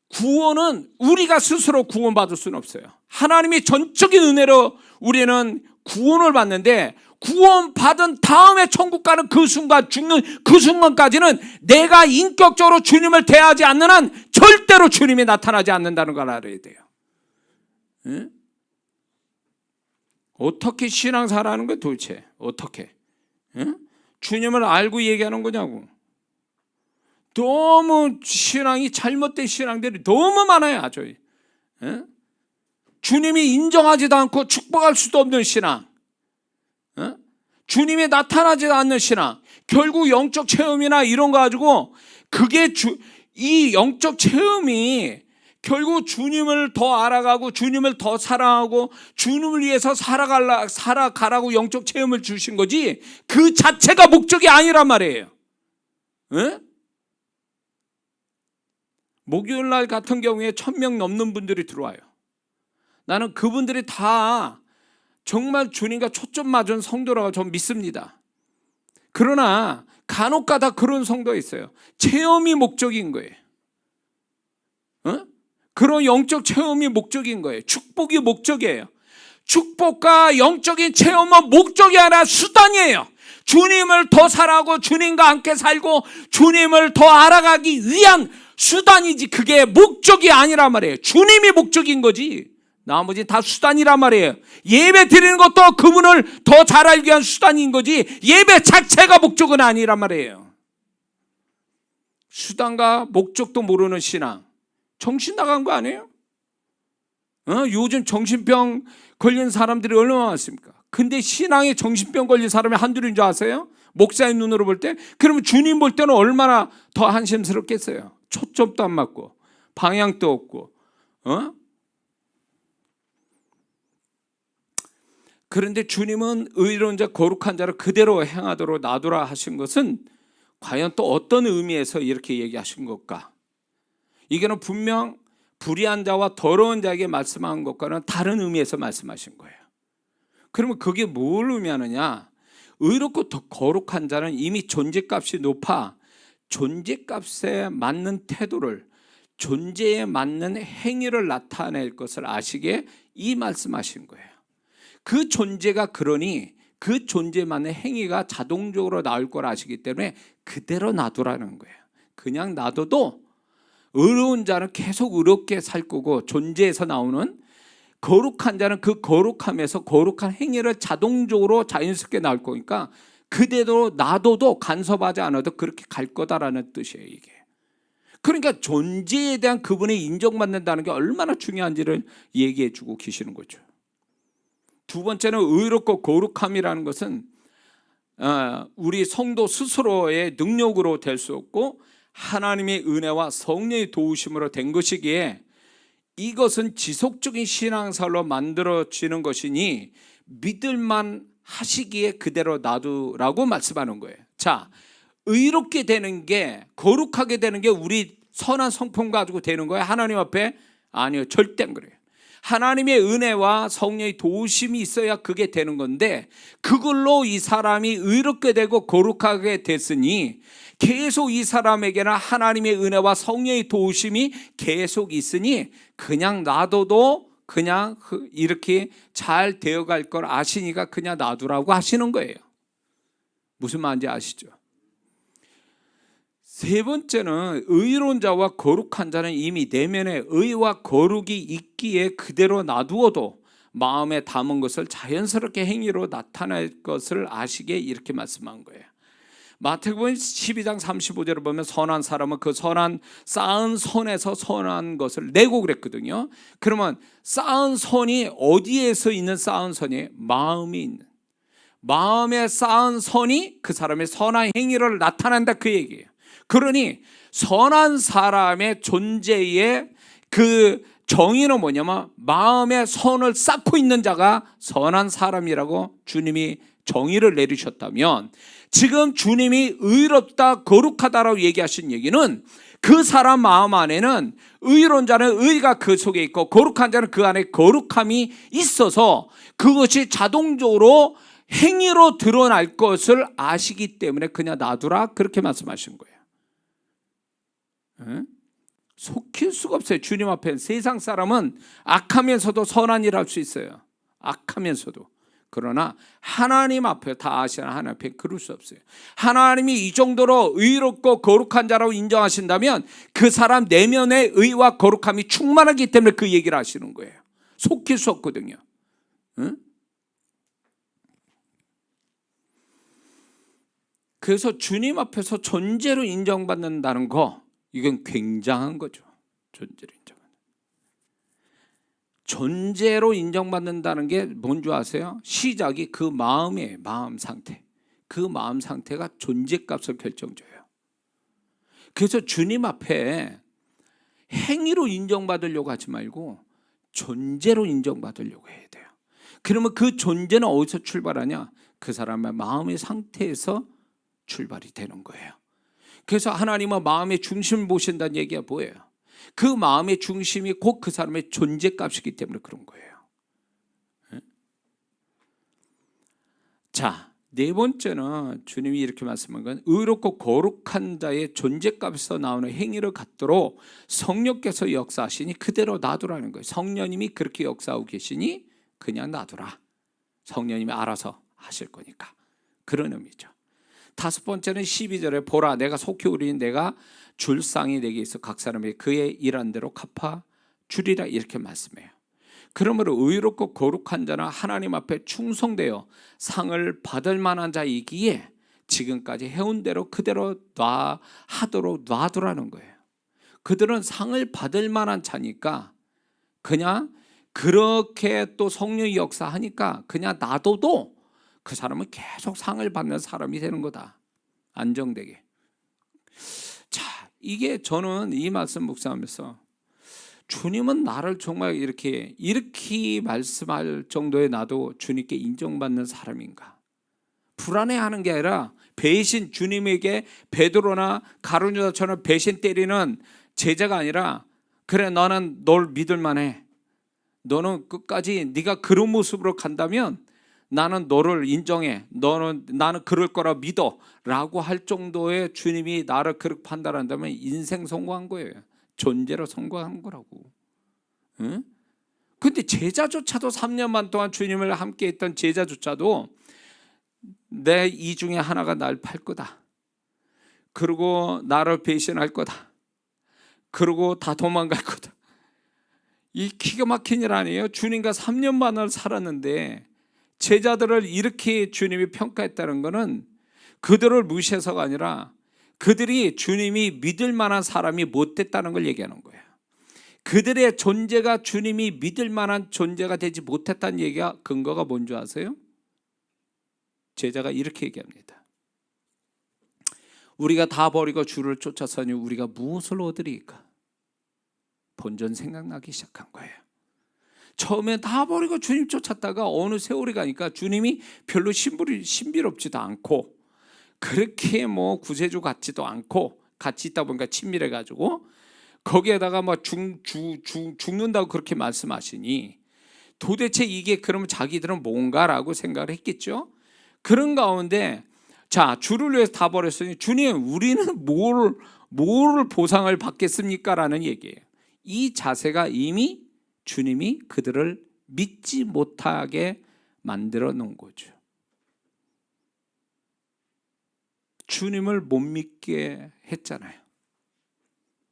구원은 우리가 스스로 구원받을 수는 없어요. 하나님이 전적인 은혜로 우리는 구원을 받는데, 구원받은 다음에 천국 가는 그 순간, 죽는 그 순간까지는 내가 인격적으로 주님을 대하지 않는 한 절대로 주님이 나타나지 않는다는 걸 알아야 돼요. 응? 어떻게 신앙생활하는 거야 도대체? 어떻게? 응? 주님을 알고 얘기하는 거냐고. 너무 신앙이 잘못된 신앙들이 너무 많아요. 아주. 응? 주님이 인정하지도 않고 축복할 수도 없는 신앙, 응? 주님이 나타나지도 않는 신앙, 결국 영적 체험이나 이런 거 가지고 그게 이 영적 체험이 결국 주님을 더 알아가고 주님을 더 사랑하고 주님을 위해서 살아가라고 영적 체험을 주신 거지 그 자체가 목적이 아니란 말이에요. 에? 목요일 날 같은 경우에 1000명 넘는 분들이 들어와요. 나는 그분들이 다 정말 주님과 초점 맞은 성도라고 좀 믿습니다. 그러나 간혹가다 그런 성도가 있어요. 체험이 목적인 거예요. 그런 영적 체험이 목적인 거예요. 축복이 목적이에요. 축복과 영적인 체험은 목적이 아니라 수단이에요. 주님을 더 사랑하고 주님과 함께 살고 주님을 더 알아가기 위한 수단이지 그게 목적이 아니란 말이에요. 주님이 목적인 거지 나머지 다 수단이란 말이에요. 예배 드리는 것도 그분을 더 잘 알기 위한 수단인 거지 예배 자체가 목적은 아니란 말이에요. 수단과 목적도 모르는 신앙, 정신 나간 거 아니에요? 요즘 정신병 걸린 사람들이 얼마나 많습니까? 근데 신앙에 정신병 걸린 사람이 한둘인 줄 아세요? 목사님 눈으로 볼 때? 그러면 주님 볼 때는 얼마나 더 한심스럽겠어요. 초점도 안 맞고 방향도 없고. 그런데 주님은 의로운 자 거룩한 자를 그대로 행하도록 놔두라 하신 것은 과연 또 어떤 의미에서 이렇게 얘기하신 걸까? 이거는 분명 불의한 자와 더러운 자에게 말씀한 것과는 다른 의미에서 말씀하신 거예요. 그러면 그게 뭘 의미하느냐? 의롭고 더 거룩한 자는 이미 존재값이 높아 존재값에 맞는 태도를, 존재에 맞는 행위를 나타낼 것을 아시기에 이 말씀하신 거예요. 그 존재가 그러니 그 존재에 맞는 행위가 자동적으로 나올 걸 아시기 때문에 그대로 놔두라는 거예요. 그냥 놔둬도 의로운 자는 계속 의롭게 살 거고, 존재에서 나오는 거룩한 자는 그 거룩함에서 거룩한 행위를 자동적으로 자연스럽게 나올 거니까 그대로 놔둬도 간섭하지 않아도 그렇게 갈 거다라는 뜻이에요. 이게 그러니까 존재에 대한 그분의 인정받는다는 게 얼마나 중요한지를 얘기해 주고 계시는 거죠. 두 번째는 의롭고 거룩함이라는 것은 우리 성도 스스로의 능력으로 될 수 없고 하나님의 은혜와 성령의 도우심으로 된 것이기에 이것은 지속적인 신앙생활로 만들어지는 것이니 믿을만 하시기에 그대로 놔두라고 말씀하는 거예요. 자, 의롭게 되는 게, 거룩하게 되는 게 우리 선한 성품 가지고 되는 거예요? 하나님 앞에? 아니요, 절대 안 그래요. 하나님의 은혜와 성령의 도우심이 있어야 그게 되는 건데, 그걸로 이 사람이 의롭게 되고 거룩하게 됐으니 계속 이 사람에게는 하나님의 은혜와 성령의 도우심이 계속 있으니 그냥 놔둬도 그냥 이렇게 잘 되어갈 걸 아시니까 그냥 놔두라고 하시는 거예요. 무슨 말인지 아시죠? 세 번째는 의로운 자와 거룩한 자는 이미 내면에 의와 거룩이 있기에 그대로 놔두어도 마음에 담은 것을 자연스럽게 행위로 나타낼 것을 아시게 이렇게 말씀한 거예요. 마태복음 12장 35절을 보면 선한 사람은 그 선한 쌓은 선에서 선한 것을 내고 그랬거든요. 그러면 쌓은 선이 어디에서 있는 쌓은 선이? 마음이 있는, 마음에 쌓은 선이 그 사람의 선한 행위를 나타낸다, 그 얘기예요. 그러니 선한 사람의 존재의 그 정의는 뭐냐면 마음에 선을 쌓고 있는 자가 선한 사람이라고 주님이 정의를 내리셨다면, 지금 주님이 의롭다 거룩하다라고 얘기하신 얘기는 그 사람 마음 안에는 의로운 자는 의가 그 속에 있고 거룩한 자는 그 안에 거룩함이 있어서 그것이 자동적으로 행위로 드러날 것을 아시기 때문에 그냥 놔두라, 그렇게 말씀하신 거예요. 속일 수가 없어요. 주님 앞에 세상 사람은 악하면서도 선한 일 할 수 있어요. 악하면서도. 그러나 하나님 앞에, 다 아시는 하나님 앞에 그럴 수 없어요. 하나님이 이 정도로 의롭고 거룩한 자라고 인정하신다면 그 사람 내면의 의와 거룩함이 충만하기 때문에 그 얘기를 하시는 거예요. 속일 수 없거든요. 그래서 주님 앞에서 존재로 인정받는다는 거, 이건 굉장한 거죠. 존재로 인정받는. 존재로 인정받는다는 게 뭔지 아세요? 시작이 그 마음이에요. 마음 상태. 그 마음 상태가 존재값을 결정줘요. 그래서 주님 앞에 행위로 인정받으려고 하지 말고 존재로 인정받으려고 해야 돼요. 그러면 그 존재는 어디서 출발하냐? 그 사람의 마음의 상태에서 출발이 되는 거예요. 그래서 하나님은 마음의 중심을 보신다는 얘기가 뭐예요? 그 마음의 중심이 곧 그 사람의 존재값이기 때문에 그런 거예요. 자, 네 번째는 주님이 이렇게 말씀한 건 의롭고 거룩한 자의 존재값에서 나오는 행위를 갖도록 성령께서 역사하시니 그대로 놔두라는 거예요. 성령님이 그렇게 역사하고 계시니 그냥 놔두라. 성령님이 알아서 하실 거니까. 그런 의미죠. 다섯 번째는 12절에 보라, 내가 속히 우리는 내가 줄 쌍이 내게 있어 각 사람에게 그의 일한 대로 갚아 주리라, 이렇게 말씀해요. 그러므로 의롭고 거룩한 자는 하나님 앞에 충성되어 상을 받을 만한 자이기에 지금까지 해온 대로 그대로 하도록 놔두라는 거예요. 그들은 상을 받을 만한 자니까 그냥 그렇게 또 성령이 역사하니까 그냥 놔둬도 그 사람은 계속 상을 받는 사람이 되는 거다. 안정되게. 자, 이게 저는 이 말씀 묵상하면서 주님은 나를 정말 이렇게 말씀할 정도의 나도 주님께 인정받는 사람인가? 불안해하는 게 아니라 배신, 주님에게 베드로나 가룟유다처럼 배신 때리는 제자가 아니라, 그래 너는 널 믿을 만해. 너는 끝까지 네가 그런 모습으로 간다면 나는 너를 인정해. 나는 그럴 거라 믿어. 라고 할 정도의 주님이 나를 그렇게 판단한다면 인생 성공한 거예요. 존재로 성공한 거라고. 응? 근데 제자조차도 3년만 동안 주님을 함께 했던 제자조차도 내 이 중에 하나가 날 팔 거다. 그리고 나를 배신할 거다. 그리고 다 도망갈 거다. 이 기가 막힌 일 아니에요? 주님과 3년만을 살았는데 제자들을 이렇게 주님이 평가했다는 것은 그들을 무시해서가 아니라 그들이 주님이 믿을 만한 사람이 못 됐다는 걸 얘기하는 거예요. 그들의 존재가 주님이 믿을 만한 존재가 되지 못했다는 얘기가 근거가 뭔지 아세요? 제자가 이렇게 얘기합니다. 우리가 다 버리고 주를 쫓아서니 우리가 무엇을 얻으리까? 본전 생각나기 시작한 거예요. 처음에 다 버리고 주님 쫓았다가 어느 세월이 가니까 주님이 별로 신비롭지도 않고 그렇게 뭐 구세주 같지도 않고 같이 있다 보니까 친밀해 가지고 거기에다가 뭐 죽는다고 그렇게 말씀하시니 도대체 이게 그러면 자기들은 뭔가라고 생각을 했겠죠. 그런 가운데 자, 주를 위해서 다 버렸으니 주님 우리는 뭘 보상을 받겠습니까? 라는 얘기예요. 이 자세가 이미 주님이 그들을 믿지 못하게 만들어 놓은 거죠. 주님을 못 믿게 했잖아요.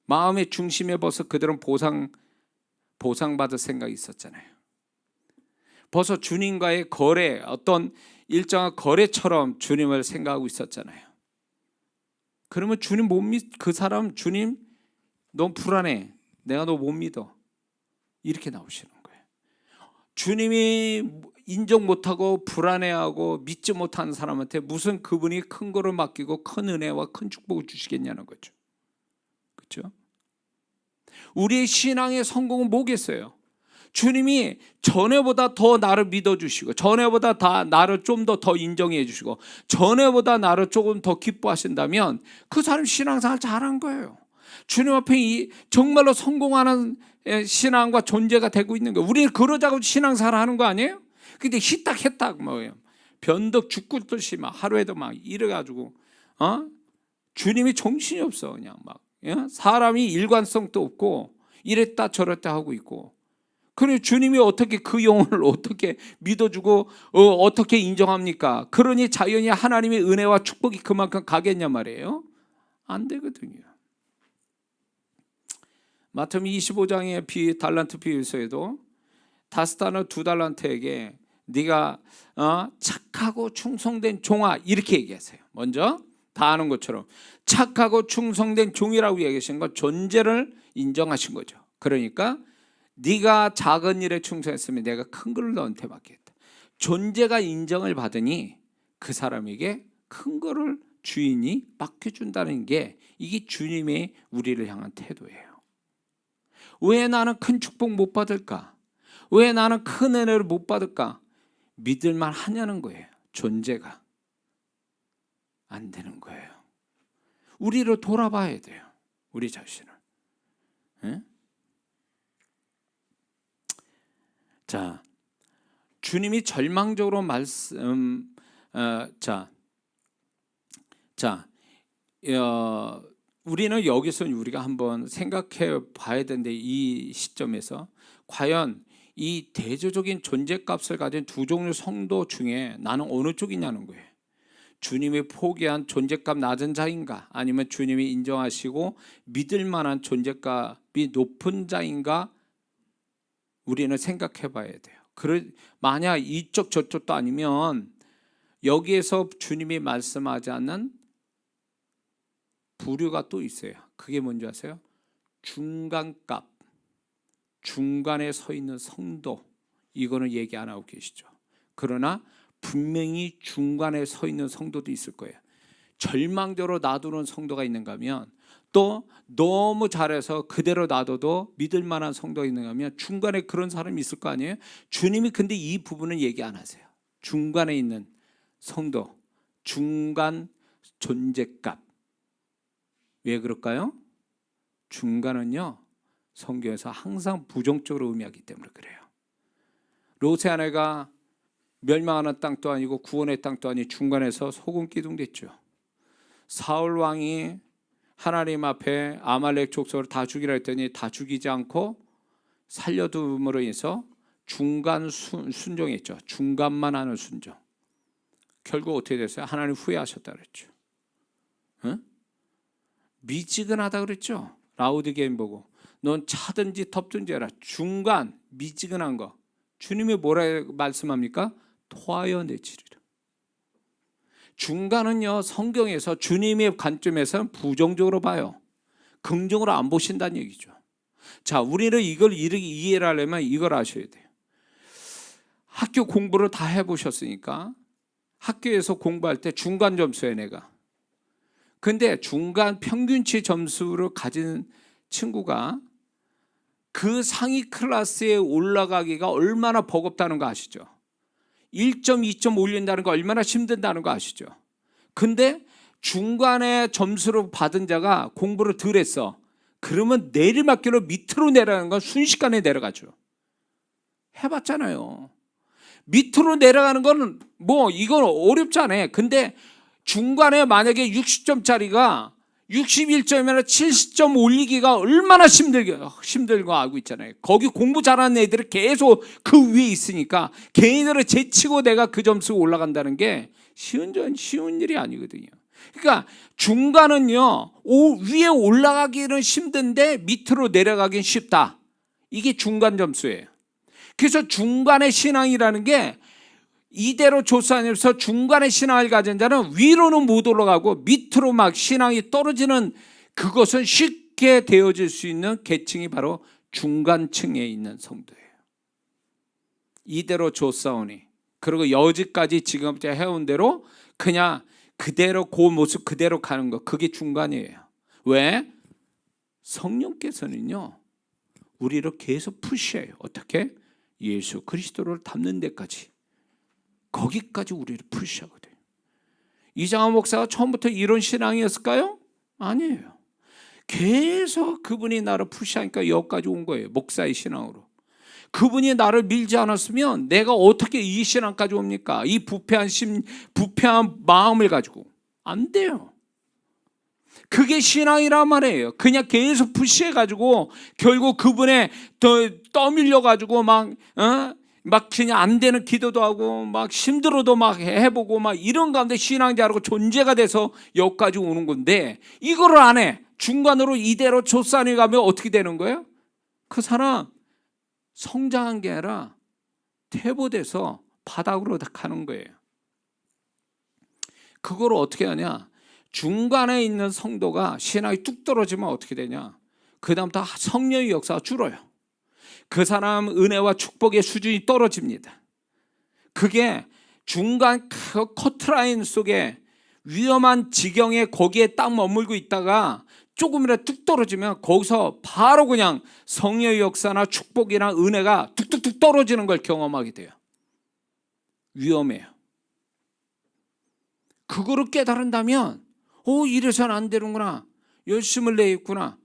마음의 중심에 벌써 그들은 보상받을 생각이 있었잖아요. 벌써 주님과의 거래, 어떤 일정한 거래처럼 주님을 생각하고 있었잖아요. 그러면 주님 그 사람 주님 넌 불안해. 내가 너 못 믿어. 이렇게 나오시는 거예요. 주님이 인정 못하고 불안해하고 믿지 못하는 사람한테 무슨 그분이 큰 거를 맡기고 큰 은혜와 큰 축복을 주시겠냐는 거죠. 그렇죠? 우리의 신앙의 성공은 뭐겠어요? 주님이 전에보다 더 나를 믿어주시고 전에보다 나를 좀 더 인정해 주시고 전에보다 나를 조금 더 기뻐하신다면 그 사람 신앙생활 잘한 거예요. 주님 앞에 정말로 성공하는 신앙과 존재가 되고 있는 거예요. 우리는 그러자고 신앙생활 하는 거 아니에요? 근데 희딱했딱 뭐예요? 변덕 죽듯이 막 하루에도 막 이래가지고 주님이 정신이 없어. 그냥 막 사람이 일관성도 없고 이랬다 저랬다 하고 있고. 그래 주님이 어떻게 그 영혼을 어떻게 믿어주고 어떻게 인정합니까? 그러니 자연히 하나님의 은혜와 축복이 그만큼 가겠냐 말이에요. 안 되거든요. 마태복음 25장의 달란트 비유에서도 5달러 2달란트에게 네가 착하고 충성된 종아 이렇게 얘기하세요. 먼저 다 아는 것처럼 착하고 충성된 종이라고 얘기하신 건 존재를 인정하신 거죠. 그러니까 네가 작은 일에 충성했으면 내가 큰 걸 너한테 맡겠다. 존재가 인정을 받으니 그 사람에게 큰 거를 주인이 맡겨준다는 게 이게 주님의 우리를 향한 태도예요. 왜 나는 큰 축복 못 받을까? 왜 나는 큰 은혜를 못 받을까? 믿을만 하냐는 거예요. 존재가 안 되는 거예요. 우리를 돌아봐야 돼요. 우리 자신을. 네? 자, 주님이 절망적으로 우리는 여기서 우리가 한번 생각해 봐야 되는데 이 시점에서 과연 이 대조적인 존재값을 가진 두 종류 성도 중에 나는 어느 쪽이냐는 거예요. 주님이 포기한 존재값 낮은 자인가 아니면 주님이 인정하시고 믿을 만한 존재값이 높은 자인가 우리는 생각해 봐야 돼요. 만약 이쪽 저쪽도 아니면 여기에서 주님이 말씀하지 않는 부류가 또 있어요. 그게 뭔지 아세요? 중간값, 중간에 서 있는 성도. 이거는 얘기 안 하고 계시죠. 그러나 분명히 중간에 서 있는 성도도 있을 거예요. 절망적으로 놔두는 성도가 있는가 하면 또 너무 잘해서 그대로 놔둬도 믿을 만한 성도가 있는가 하면 중간에 그런 사람이 있을 거 아니에요. 주님이 근데 이 부분은 얘기 안 하세요. 중간에 있는 성도, 중간 존재값. 왜 그럴까요? 중간은요 성경에서 항상 부정적으로 의미하기 때문에 그래요. 롯의 아내가 멸망하는 땅도 아니고 구원의 땅도 아니 중간에서 소금 기둥 됐죠. 사울 왕이 하나님 앞에 아말렉 족속을 다 죽이라 했더니 다 죽이지 않고 살려둠으로 인해서 중간 순종했죠. 중간만 하는 순종. 결국 어떻게 됐어요? 하나님 후회하셨다 그랬죠. 응? 미지근하다 그랬죠. 라우디게임 보고 넌 차든지 덮든지 해라. 중간 미지근한 거. 주님이 뭐라 말씀합니까? 토하여 내치리라. 중간은요 성경에서 주님의 관점에서는 부정적으로 봐요. 긍정으로 안 보신다는 얘기죠. 자, 우리는 이걸 이해를 하려면 이걸 아셔야 돼요. 학교 공부를 다 해보셨으니까 학교에서 공부할 때 중간 점수에 내가. 근데 중간 평균치 점수를 가진 친구가 그 상위 클래스에 올라가기가 얼마나 버겁다는 거 아시죠? 1점, 2점 올린다는 거 얼마나 힘든다는 거 아시죠? 근데 중간에 점수를 받은 자가 공부를 덜 했어. 그러면 내리막길로 밑으로 내려가는 건 순식간에 내려가죠. 해봤잖아요. 밑으로 내려가는 건 뭐 이건 어렵지 않아요. 근데 중간에 만약에 60점짜리가 61점이면 70점 올리기가 얼마나 힘들고 알고 있잖아요. 거기 공부 잘하는 애들이 계속 그 위에 있으니까 걔네들을 제치고 내가 그 점수 올라간다는 게 쉬운 일이 아니거든요. 그러니까 중간은요, 위에 올라가기는 힘든데 밑으로 내려가긴 쉽다. 이게 중간 점수예요. 그래서 중간의 신앙이라는 게 이대로 조사하면서 중간의 신앙을 가진 자는 위로는 못 올라가고 밑으로 막 신앙이 떨어지는, 그것은 쉽게 되어질 수 있는 계층이 바로 중간층에 있는 성도예요. 이대로 조사오니, 그리고 여지까지 지금 해온 대로 그냥 그대로 그 모습 그대로 가는 거, 그게 중간이에요. 왜? 성령께서는요 우리를 계속 푸시해요. 어떻게? 예수 그리스도를 닮는 데까지, 거기까지 우리를 푸시하거든요. 이장하 목사가 처음부터 이런 신앙이었을까요? 아니에요. 계속 그분이 나를 푸시하니까 여기까지 온 거예요. 목사의 신앙으로. 그분이 나를 밀지 않았으면 내가 어떻게 이 신앙까지 옵니까? 이 부패한 마음을 가지고. 안 돼요. 그게 신앙이란 말이에요. 그냥 계속 푸시해가지고 결국 그분에 떠밀려가지고 막 그냥 안 되는 기도도 하고 막 힘들어도 막 해보고 막 이런 가운데 신앙자라고 존재가 돼서 여기까지 오는 건데, 이거를 안 해. 중간으로 이대로 조산이 가면 어떻게 되는 거예요? 그 사람 성장한 게 아니라 퇴보돼서 바닥으로 다 가는 거예요. 그거를 어떻게 하냐? 중간에 있는 성도가 신앙이 뚝 떨어지면 어떻게 되냐? 그 다음부터 성령의 역사가 줄어요. 그 사람 은혜와 축복의 수준이 떨어집니다. 그게 중간 커트라인 속에 위험한 지경에 거기에 딱 머물고 있다가 조금이라도 뚝 떨어지면 거기서 바로 그냥 성령의 역사나 축복이나 은혜가 뚝뚝뚝 떨어지는 걸 경험하게 돼요. 위험해요. 그거를 깨달은다면 이래서는 안 되는구나, 열심을 내겠구나.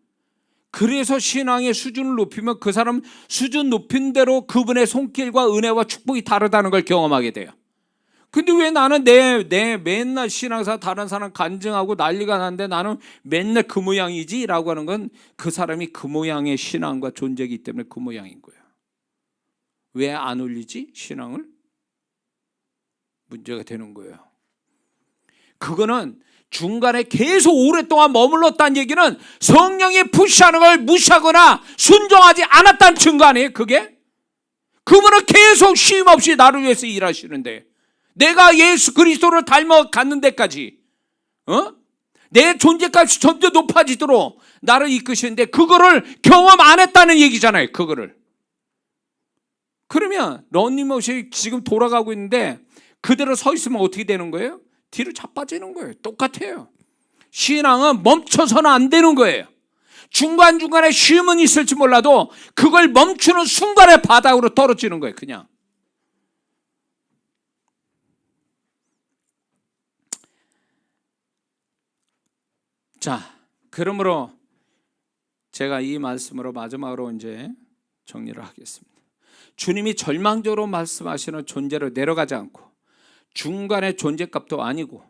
그래서 신앙의 수준을 높이면 그 사람 수준 높인 대로 그분의 손길과 은혜와 축복이 다르다는 걸 경험하게 돼요. 근데 왜 나는 내 맨날 신앙사 다른 사람 간증하고 난리가 나는데 나는 맨날 그 모양이지? 라고 하는 건 그 사람이 그 모양의 신앙과 존재이기 때문에 그 모양인 거예요. 왜 안 올리지? 신앙을? 문제가 되는 거예요. 그거는 중간에 계속 오랫동안 머물렀다는 얘기는 성령이 푸시하는 걸 무시하거나 순종하지 않았다는 증거 아니에요? 그게? 그분은 계속 쉼 없이 나를 위해서 일하시는데, 내가 예수 그리스도를 닮아가는 데까지 내 존재값이 점점 높아지도록 나를 이끄시는데 그거를 경험 안 했다는 얘기잖아요. 그거를. 그러면 런닝머신이 지금 돌아가고 있는데 그대로 서 있으면 어떻게 되는 거예요? 뒤로 자빠지는 거예요. 똑같아요. 신앙은 멈춰서는 안 되는 거예요. 중간중간에 쉼은 있을지 몰라도 그걸 멈추는 순간에 바닥으로 떨어지는 거예요. 그냥. 자, 그러므로 제가 이 말씀으로 마지막으로 이제 정리를 하겠습니다. 주님이 절망적으로 말씀하시는 존재로 내려가지 않고 중간의 존재값도 아니고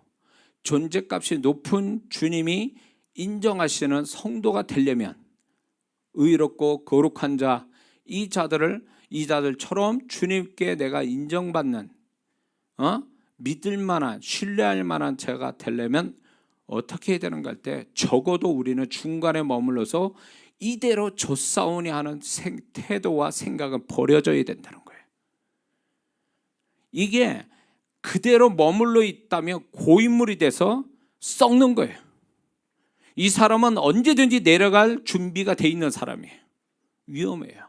존재값이 높은 주님이 인정하시는 성도가 되려면 의롭고 거룩한 자, 이 자들처럼 주님께 내가 인정받는 믿을 만한, 신뢰할 만한 자가 되려면 어떻게 해야 되는가 할 때 적어도 우리는 중간에 머물러서 이대로 좆사오니 하는 태도와 생각은 버려져야 된다는 거예요. 이게 그대로 머물러 있다면 고인물이 돼서 썩는 거예요. 이 사람은 언제든지 내려갈 준비가 돼 있는 사람이에요. 위험해요.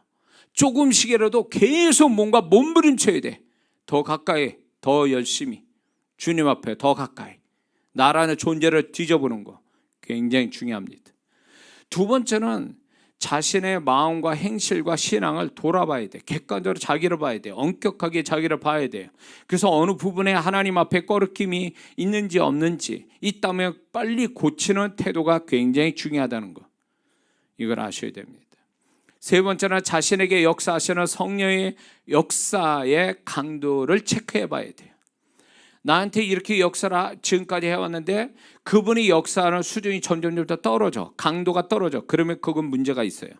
조금씩이라도 계속 뭔가 몸부림쳐야 돼. 더 가까이, 더 열심히 주님 앞에 더 가까이 나라는 존재를 뒤져보는 거 굉장히 중요합니다. 두 번째는 자신의 마음과 행실과 신앙을 돌아봐야 돼. 객관적으로 자기를 봐야 돼. 엄격하게 자기를 봐야 돼요. 그래서 어느 부분에 하나님 앞에 꺼리낌이 있는지 없는지 있다면 빨리 고치는 태도가 굉장히 중요하다는 거, 이걸 아셔야 됩니다. 세 번째는 자신에게 역사하시는 성령의 역사의 강도를 체크해 봐야 돼요. 나한테 이렇게 역사를 지금까지 해왔는데 그분이 역사하는 수준이 점점 더 떨어져, 강도가 떨어져. 그러면 그건 문제가 있어요.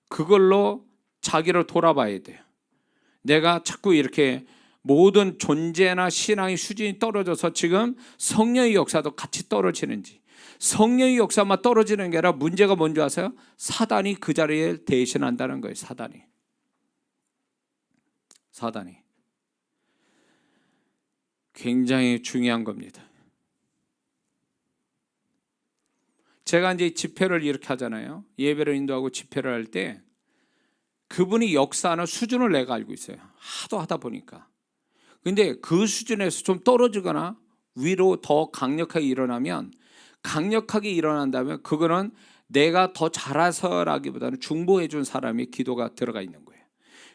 그걸로 자기를 돌아봐야 돼요. 내가 자꾸 이렇게 모든 존재나 신앙의 수준이 떨어져서 지금 성령의 역사도 같이 떨어지는지, 성령의 역사만 떨어지는 게 아니라 문제가 뭔지 아세요? 사단이 그 자리에 대신한다는 거예요. 사단이 굉장히 중요한 겁니다. 제가 이제 집회를 이렇게 하잖아요. 예배를 인도하고 집회를 할 때 그분이 역사하는 수준을 내가 알고 있어요. 하도 하다 보니까. 근데 그 수준에서 좀 떨어지거나 위로 더 강력하게 일어난다면 그거는 내가 더 잘해서라기보다는 중보해 준 사람의 기도가 들어가 있는 거예요.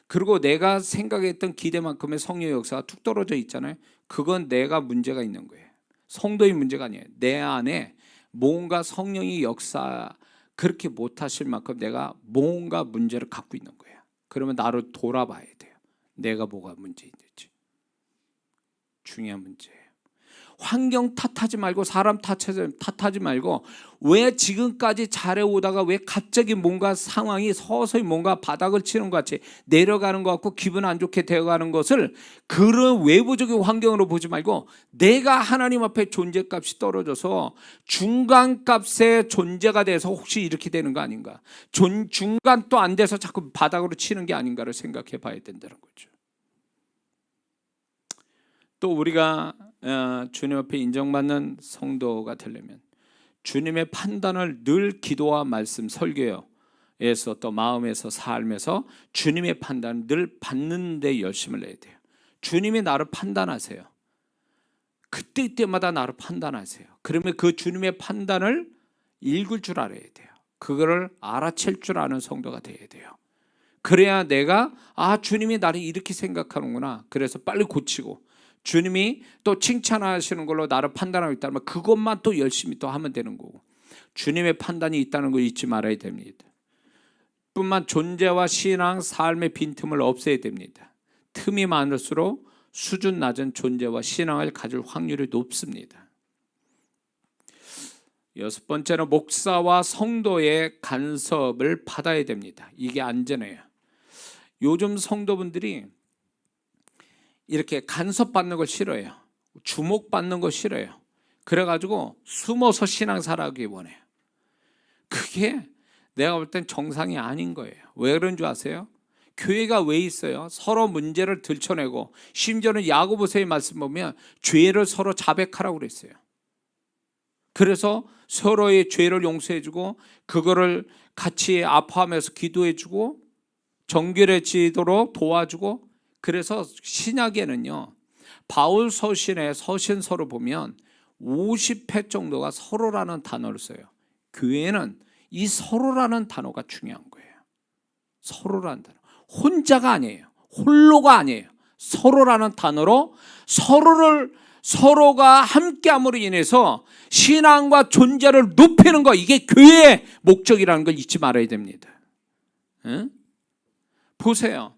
그리고 내가 생각했던 기대만큼의 성령의 역사가 툭 떨어져 있잖아요. 그건 내가 문제가 있는 거예요. 성도의 문제가 아니에요. 내 안에 뭔가 성령의 역사 그렇게 못하실 만큼 내가 뭔가 문제를 갖고 있는 거예요. 그러면 나를 돌아봐야 돼요. 내가 뭐가 문제 있는지. 중요한 문제예요. 환경 탓하지 말고 사람 탓하지 말고 왜 지금까지 잘해오다가 왜 갑자기 뭔가 상황이 서서히 뭔가 바닥을 치는 것 같이 내려가는 것 같고 기분 안 좋게 되어가는 것을 그런 외부적인 환경으로 보지 말고 내가 하나님 앞에 존재값이 떨어져서 중간값의 존재가 돼서 혹시 이렇게 되는 거 아닌가, 중간도 안 돼서 자꾸 바닥으로 치는 게 아닌가를 생각해 봐야 된다는 거죠. 또 우리가 주님 앞에 인정받는 성도가 되려면 주님의 판단을 늘 기도와 말씀, 설교에서 또 마음에서 삶에서 주님의 판단을 늘 받는 데 열심을 내야 돼요. 주님이 나를 판단하세요. 그때마다 나를 판단하세요. 그러면 그 주님의 판단을 읽을 줄 알아야 돼요. 그거를 알아챌 줄 아는 성도가 돼야 돼요. 그래야 내가 주님이 나를 이렇게 생각하는구나. 그래서 빨리 고치고 주님이 또 칭찬하시는 걸로 나를 판단하고 있다면 그것만 또 열심히 또 하면 되는 거고, 주님의 판단이 있다는 걸 잊지 말아야 됩니다. 뿐만 존재와 신앙, 삶의 빈틈을 없애야 됩니다. 틈이 많을수록 수준 낮은 존재와 신앙을 가질 확률이 높습니다. 여섯 번째는 목사와 성도의 간섭을 받아야 됩니다. 이게 안전해요. 요즘 성도분들이 이렇게 간섭받는 걸 싫어해요. 주목받는 거 싫어해요. 그래가지고 숨어서 신앙생활하기 원해요. 그게 내가 볼 땐 정상이 아닌 거예요. 왜 그런 줄 아세요? 교회가 왜 있어요? 서로 문제를 들춰내고, 심지어는 야고보서의 말씀 보면 죄를 서로 자백하라고 그랬어요. 그래서 서로의 죄를 용서해주고 그거를 같이 아파하면서 기도해주고 정결해지도록 도와주고. 그래서 신약에는요, 바울 서신의 서신서를 보면 50회 정도가 서로라는 단어를 써요. 교회는 이 서로라는 단어가 중요한 거예요. 서로라는 단어. 혼자가 아니에요. 홀로가 아니에요. 서로라는 단어로 서로가 함께함으로 인해서 신앙과 존재를 높이는 거, 이게 교회의 목적이라는 걸 잊지 말아야 됩니다. 응? 보세요.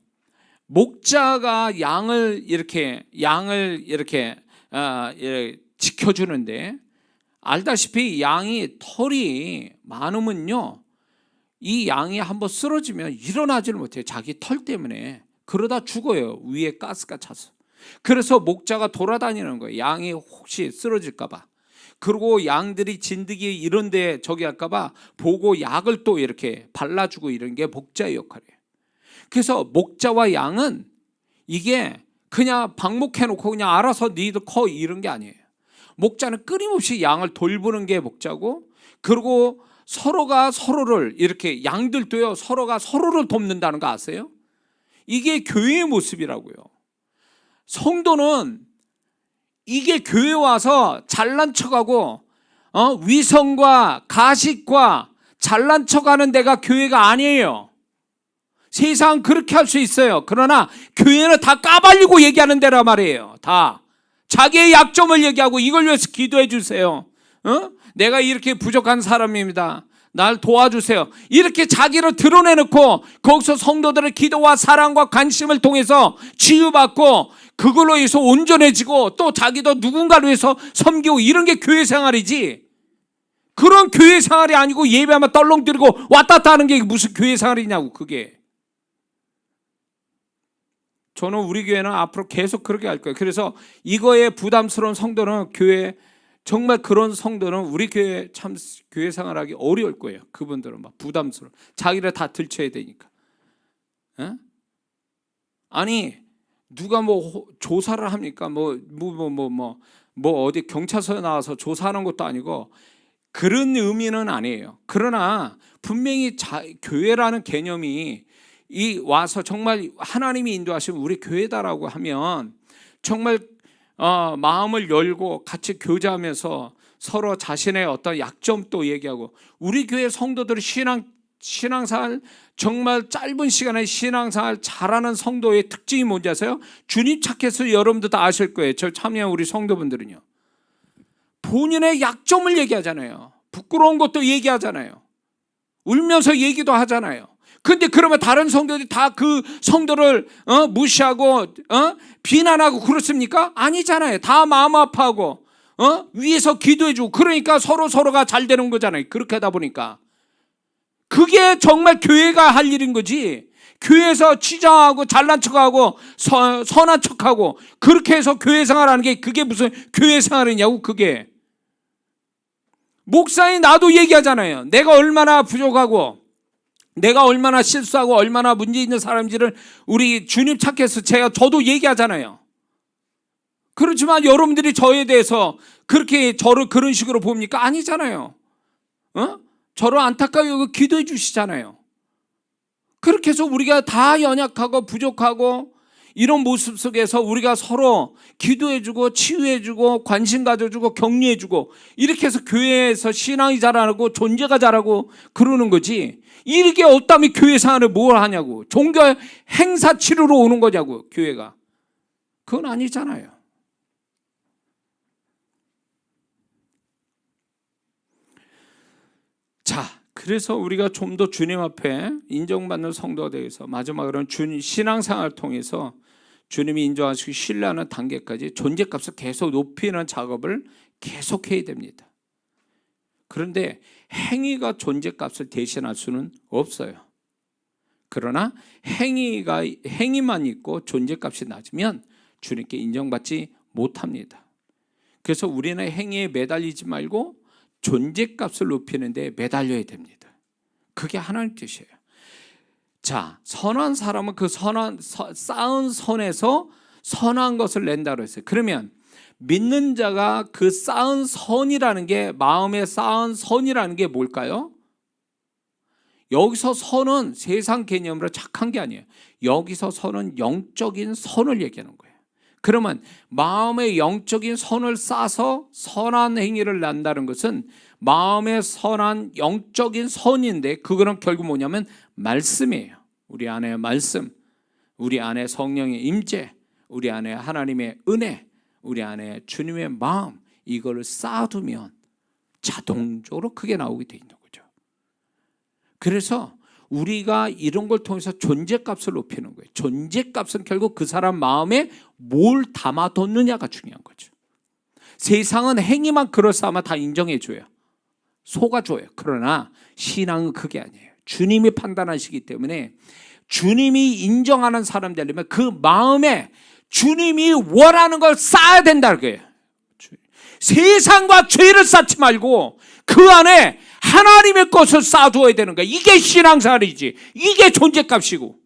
목자가 양을 이렇게 지켜주는데, 알다시피 양이 털이 많으면요, 이 양이 한번 쓰러지면 일어나지를 못해요. 자기 털 때문에. 그러다 죽어요. 위에 가스가 차서. 그래서 목자가 돌아다니는 거예요. 양이 혹시 쓰러질까 봐. 그리고 양들이 진드기 이런 데 저기 할까 봐 보고 약을 또 이렇게 발라주고, 이런 게 목자의 역할이에요. 그래서 목자와 양은 이게 그냥 방목해놓고 그냥 알아서 니도 커 이런 게 아니에요. 목자는 끊임없이 양을 돌보는 게 목자고, 그리고 서로가 서로를 이렇게, 양들도요 서로가 서로를 돕는다는 거 아세요? 이게 교회의 모습이라고요. 성도는 이게 교회 와서 잘난 척하고 위선과 가식과 잘난 척하는 데가 교회가 아니에요. 세상은 그렇게 할 수 있어요. 그러나 교회는 다 까발리고 얘기하는 데란 말이에요. 다 자기의 약점을 얘기하고 이걸 위해서 기도해 주세요. 내가 이렇게 부족한 사람입니다. 날 도와주세요. 이렇게 자기를 드러내놓고 거기서 성도들의 기도와 사랑과 관심을 통해서 치유받고 그걸로 해서 온전해지고 또 자기도 누군가를 위해서 섬기고 이런 게 교회 생활이지. 그런 교회 생활이 아니고 예배하면 떨렁뜨리고 왔다 갔다 하는 게 무슨 교회 생활이냐고. 그게 저는 우리 교회는 앞으로 계속 그렇게 할 거예요. 그래서 이거에 부담스러운 성도는 교회 정말 그런 성도는 우리 교회 참 교회 생활하기 어려울 거예요. 그분들은 막 부담스러워. 자기를 다 들춰야 되니까. 아니 누가 뭐 조사를 합니까? 뭐 어디 경찰서에 나와서 조사하는 것도 아니고 그런 의미는 아니에요. 그러나 분명히 교회라는 개념이 이 와서 정말 하나님이 인도하시면 우리 교회다라고 하면 정말 마음을 열고 같이 교제하면서 서로 자신의 어떤 약점도 얘기하고 우리 교회 성도들이 신앙생활 정말 짧은 시간에 신앙생활 잘하는 성도의 특징이 뭔지 아세요? 주님 찾겠어요. 여러분도 다 아실 거예요. 저 참여한 우리 성도분들은요. 본인의 약점을 얘기하잖아요. 부끄러운 것도 얘기하잖아요. 울면서 얘기도 하잖아요. 근데 그러면 다른 성도들이 다 그 성도를 무시하고 비난하고 그렇습니까? 아니잖아요. 다 마음 아파하고 위에서 기도해주고 그러니까 서로가 잘 되는 거잖아요. 그렇게 하다 보니까 그게 정말 교회가 할 일인 거지. 교회에서 치장하고 잘난 척하고 선한 척하고 그렇게 해서 교회 생활하는 게 그게 무슨 교회 생활이냐고. 그게 목사님 나도 얘기하잖아요. 내가 얼마나 부족하고 내가 얼마나 실수하고 얼마나 문제 있는 사람인지를 우리 주님 찾겠어 저도 얘기하잖아요. 그렇지만 여러분들이 저에 대해서 그렇게 저를 그런 식으로 봅니까? 아니잖아요. 저를 안타까워 여기고 기도해 주시잖아요. 그렇게 해서 우리가 다 연약하고 부족하고 이런 모습 속에서 우리가 서로 기도해주고 치유해주고 관심 가져주고 격려해주고 이렇게 해서 교회에서 신앙이 자라고 존재가 자라고 그러는 거지. 이렇게 없다면 교회 생활을 뭘 하냐고. 종교 행사 치르러 오는 거냐고. 교회가 그건 아니잖아요. 자, 그래서 우리가 좀 더 주님 앞에 인정받는 성도가 되어서 마지막으로는 주님 신앙생활을 통해서 주님이 인정하시고 신뢰하는 단계까지 존재값을 계속 높이는 작업을 계속해야 됩니다. 그런데 행위가 존재값을 대신할 수는 없어요. 그러나 행위만 있고 존재값이 낮으면 주님께 인정받지 못합니다. 그래서 우리는 행위에 매달리지 말고 존재값을 높이는 데 매달려야 됩니다. 그게 하나님 뜻이에요. 자, 선한 사람은 그 쌓은 선에서 선한 것을 낸다고 했어요. 그러면 믿는 자가 그 쌓은 선이라는 게 마음에 쌓은 선이라는 게 뭘까요? 여기서 선은 세상 개념으로 착한 게 아니에요. 여기서 선은 영적인 선을 얘기하는 거예요. 그러면 마음의 영적인 선을 쌓아서 선한 행위를 난다는 것은 마음의 선한 영적인 선인데 그거는 결국 뭐냐면 말씀이에요. 우리 안에 말씀, 우리 안에 성령의 임재, 우리 안에 하나님의 은혜, 우리 안에 주님의 마음, 이거를 쌓아두면 자동적으로 크게 나오게 돼 있는 거죠. 그래서 우리가 이런 걸 통해서 존재값을 높이는 거예요. 존재값은 결국 그 사람 마음에 뭘 담아뒀느냐가 중요한 거죠. 세상은 행위만 그럴싸하면 다 인정해줘요. 속아줘요. 그러나 신앙은 그게 아니에요. 주님이 판단하시기 때문에 주님이 인정하는 사람 되려면 그 마음에 주님이 원하는 걸 쌓아야 된다는 거예요. 세상과 죄를 쌓지 말고 그 안에 하나님의 것을 쌓아두어야 되는 거예요. 이게 신앙생활이지. 이게 존재값이고.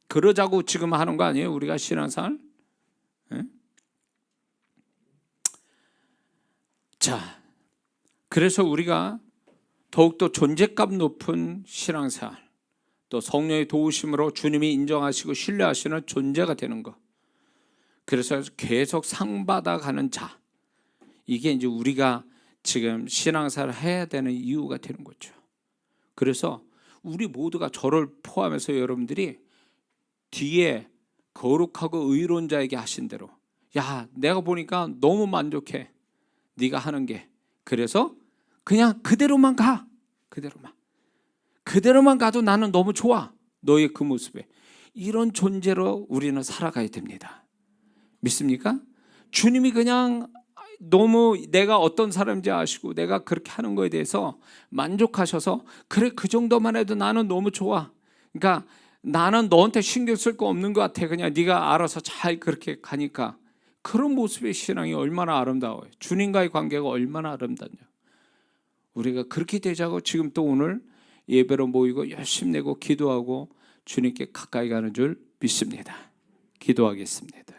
그러자고 지금 하는 거 아니에요? 우리가 신앙생활? 네? 자, 그래서 우리가 더욱더 존재값 높은 신앙생활, 또 성령의 도우심으로 주님이 인정하시고 신뢰하시는 존재가 되는 것, 그래서 계속 상 받아가는 자, 이게 이제 우리가 지금 신앙생활을 해야 되는 이유가 되는 거죠. 그래서 우리 모두가 저를 포함해서 여러분들이 뒤에 거룩하고 의로운 자에게 하신 대로, 야, 내가 보니까 너무 만족해, 네가 하는 게. 그래서 그냥 그대로만 가. 그대로만 가도 나는 너무 좋아, 너의 그 모습에. 이런 존재로 우리는 살아가야 됩니다. 믿습니까? 주님이 그냥 너무 내가 어떤 사람인지 아시고 내가 그렇게 하는 거에 대해서 만족하셔서, 그래, 그 정도만 해도 나는 너무 좋아, 그러니까 나는 너한테 신경 쓸 거 없는 것 같아, 그냥 네가 알아서 잘 그렇게 가니까. 그런 모습의 신앙이 얼마나 아름다워요. 주님과의 관계가 얼마나 아름답냐. 우리가 그렇게 되자고 지금 또 오늘 예배로 모이고 열심히 내고 기도하고 주님께 가까이 가는 줄 믿습니다. 기도하겠습니다.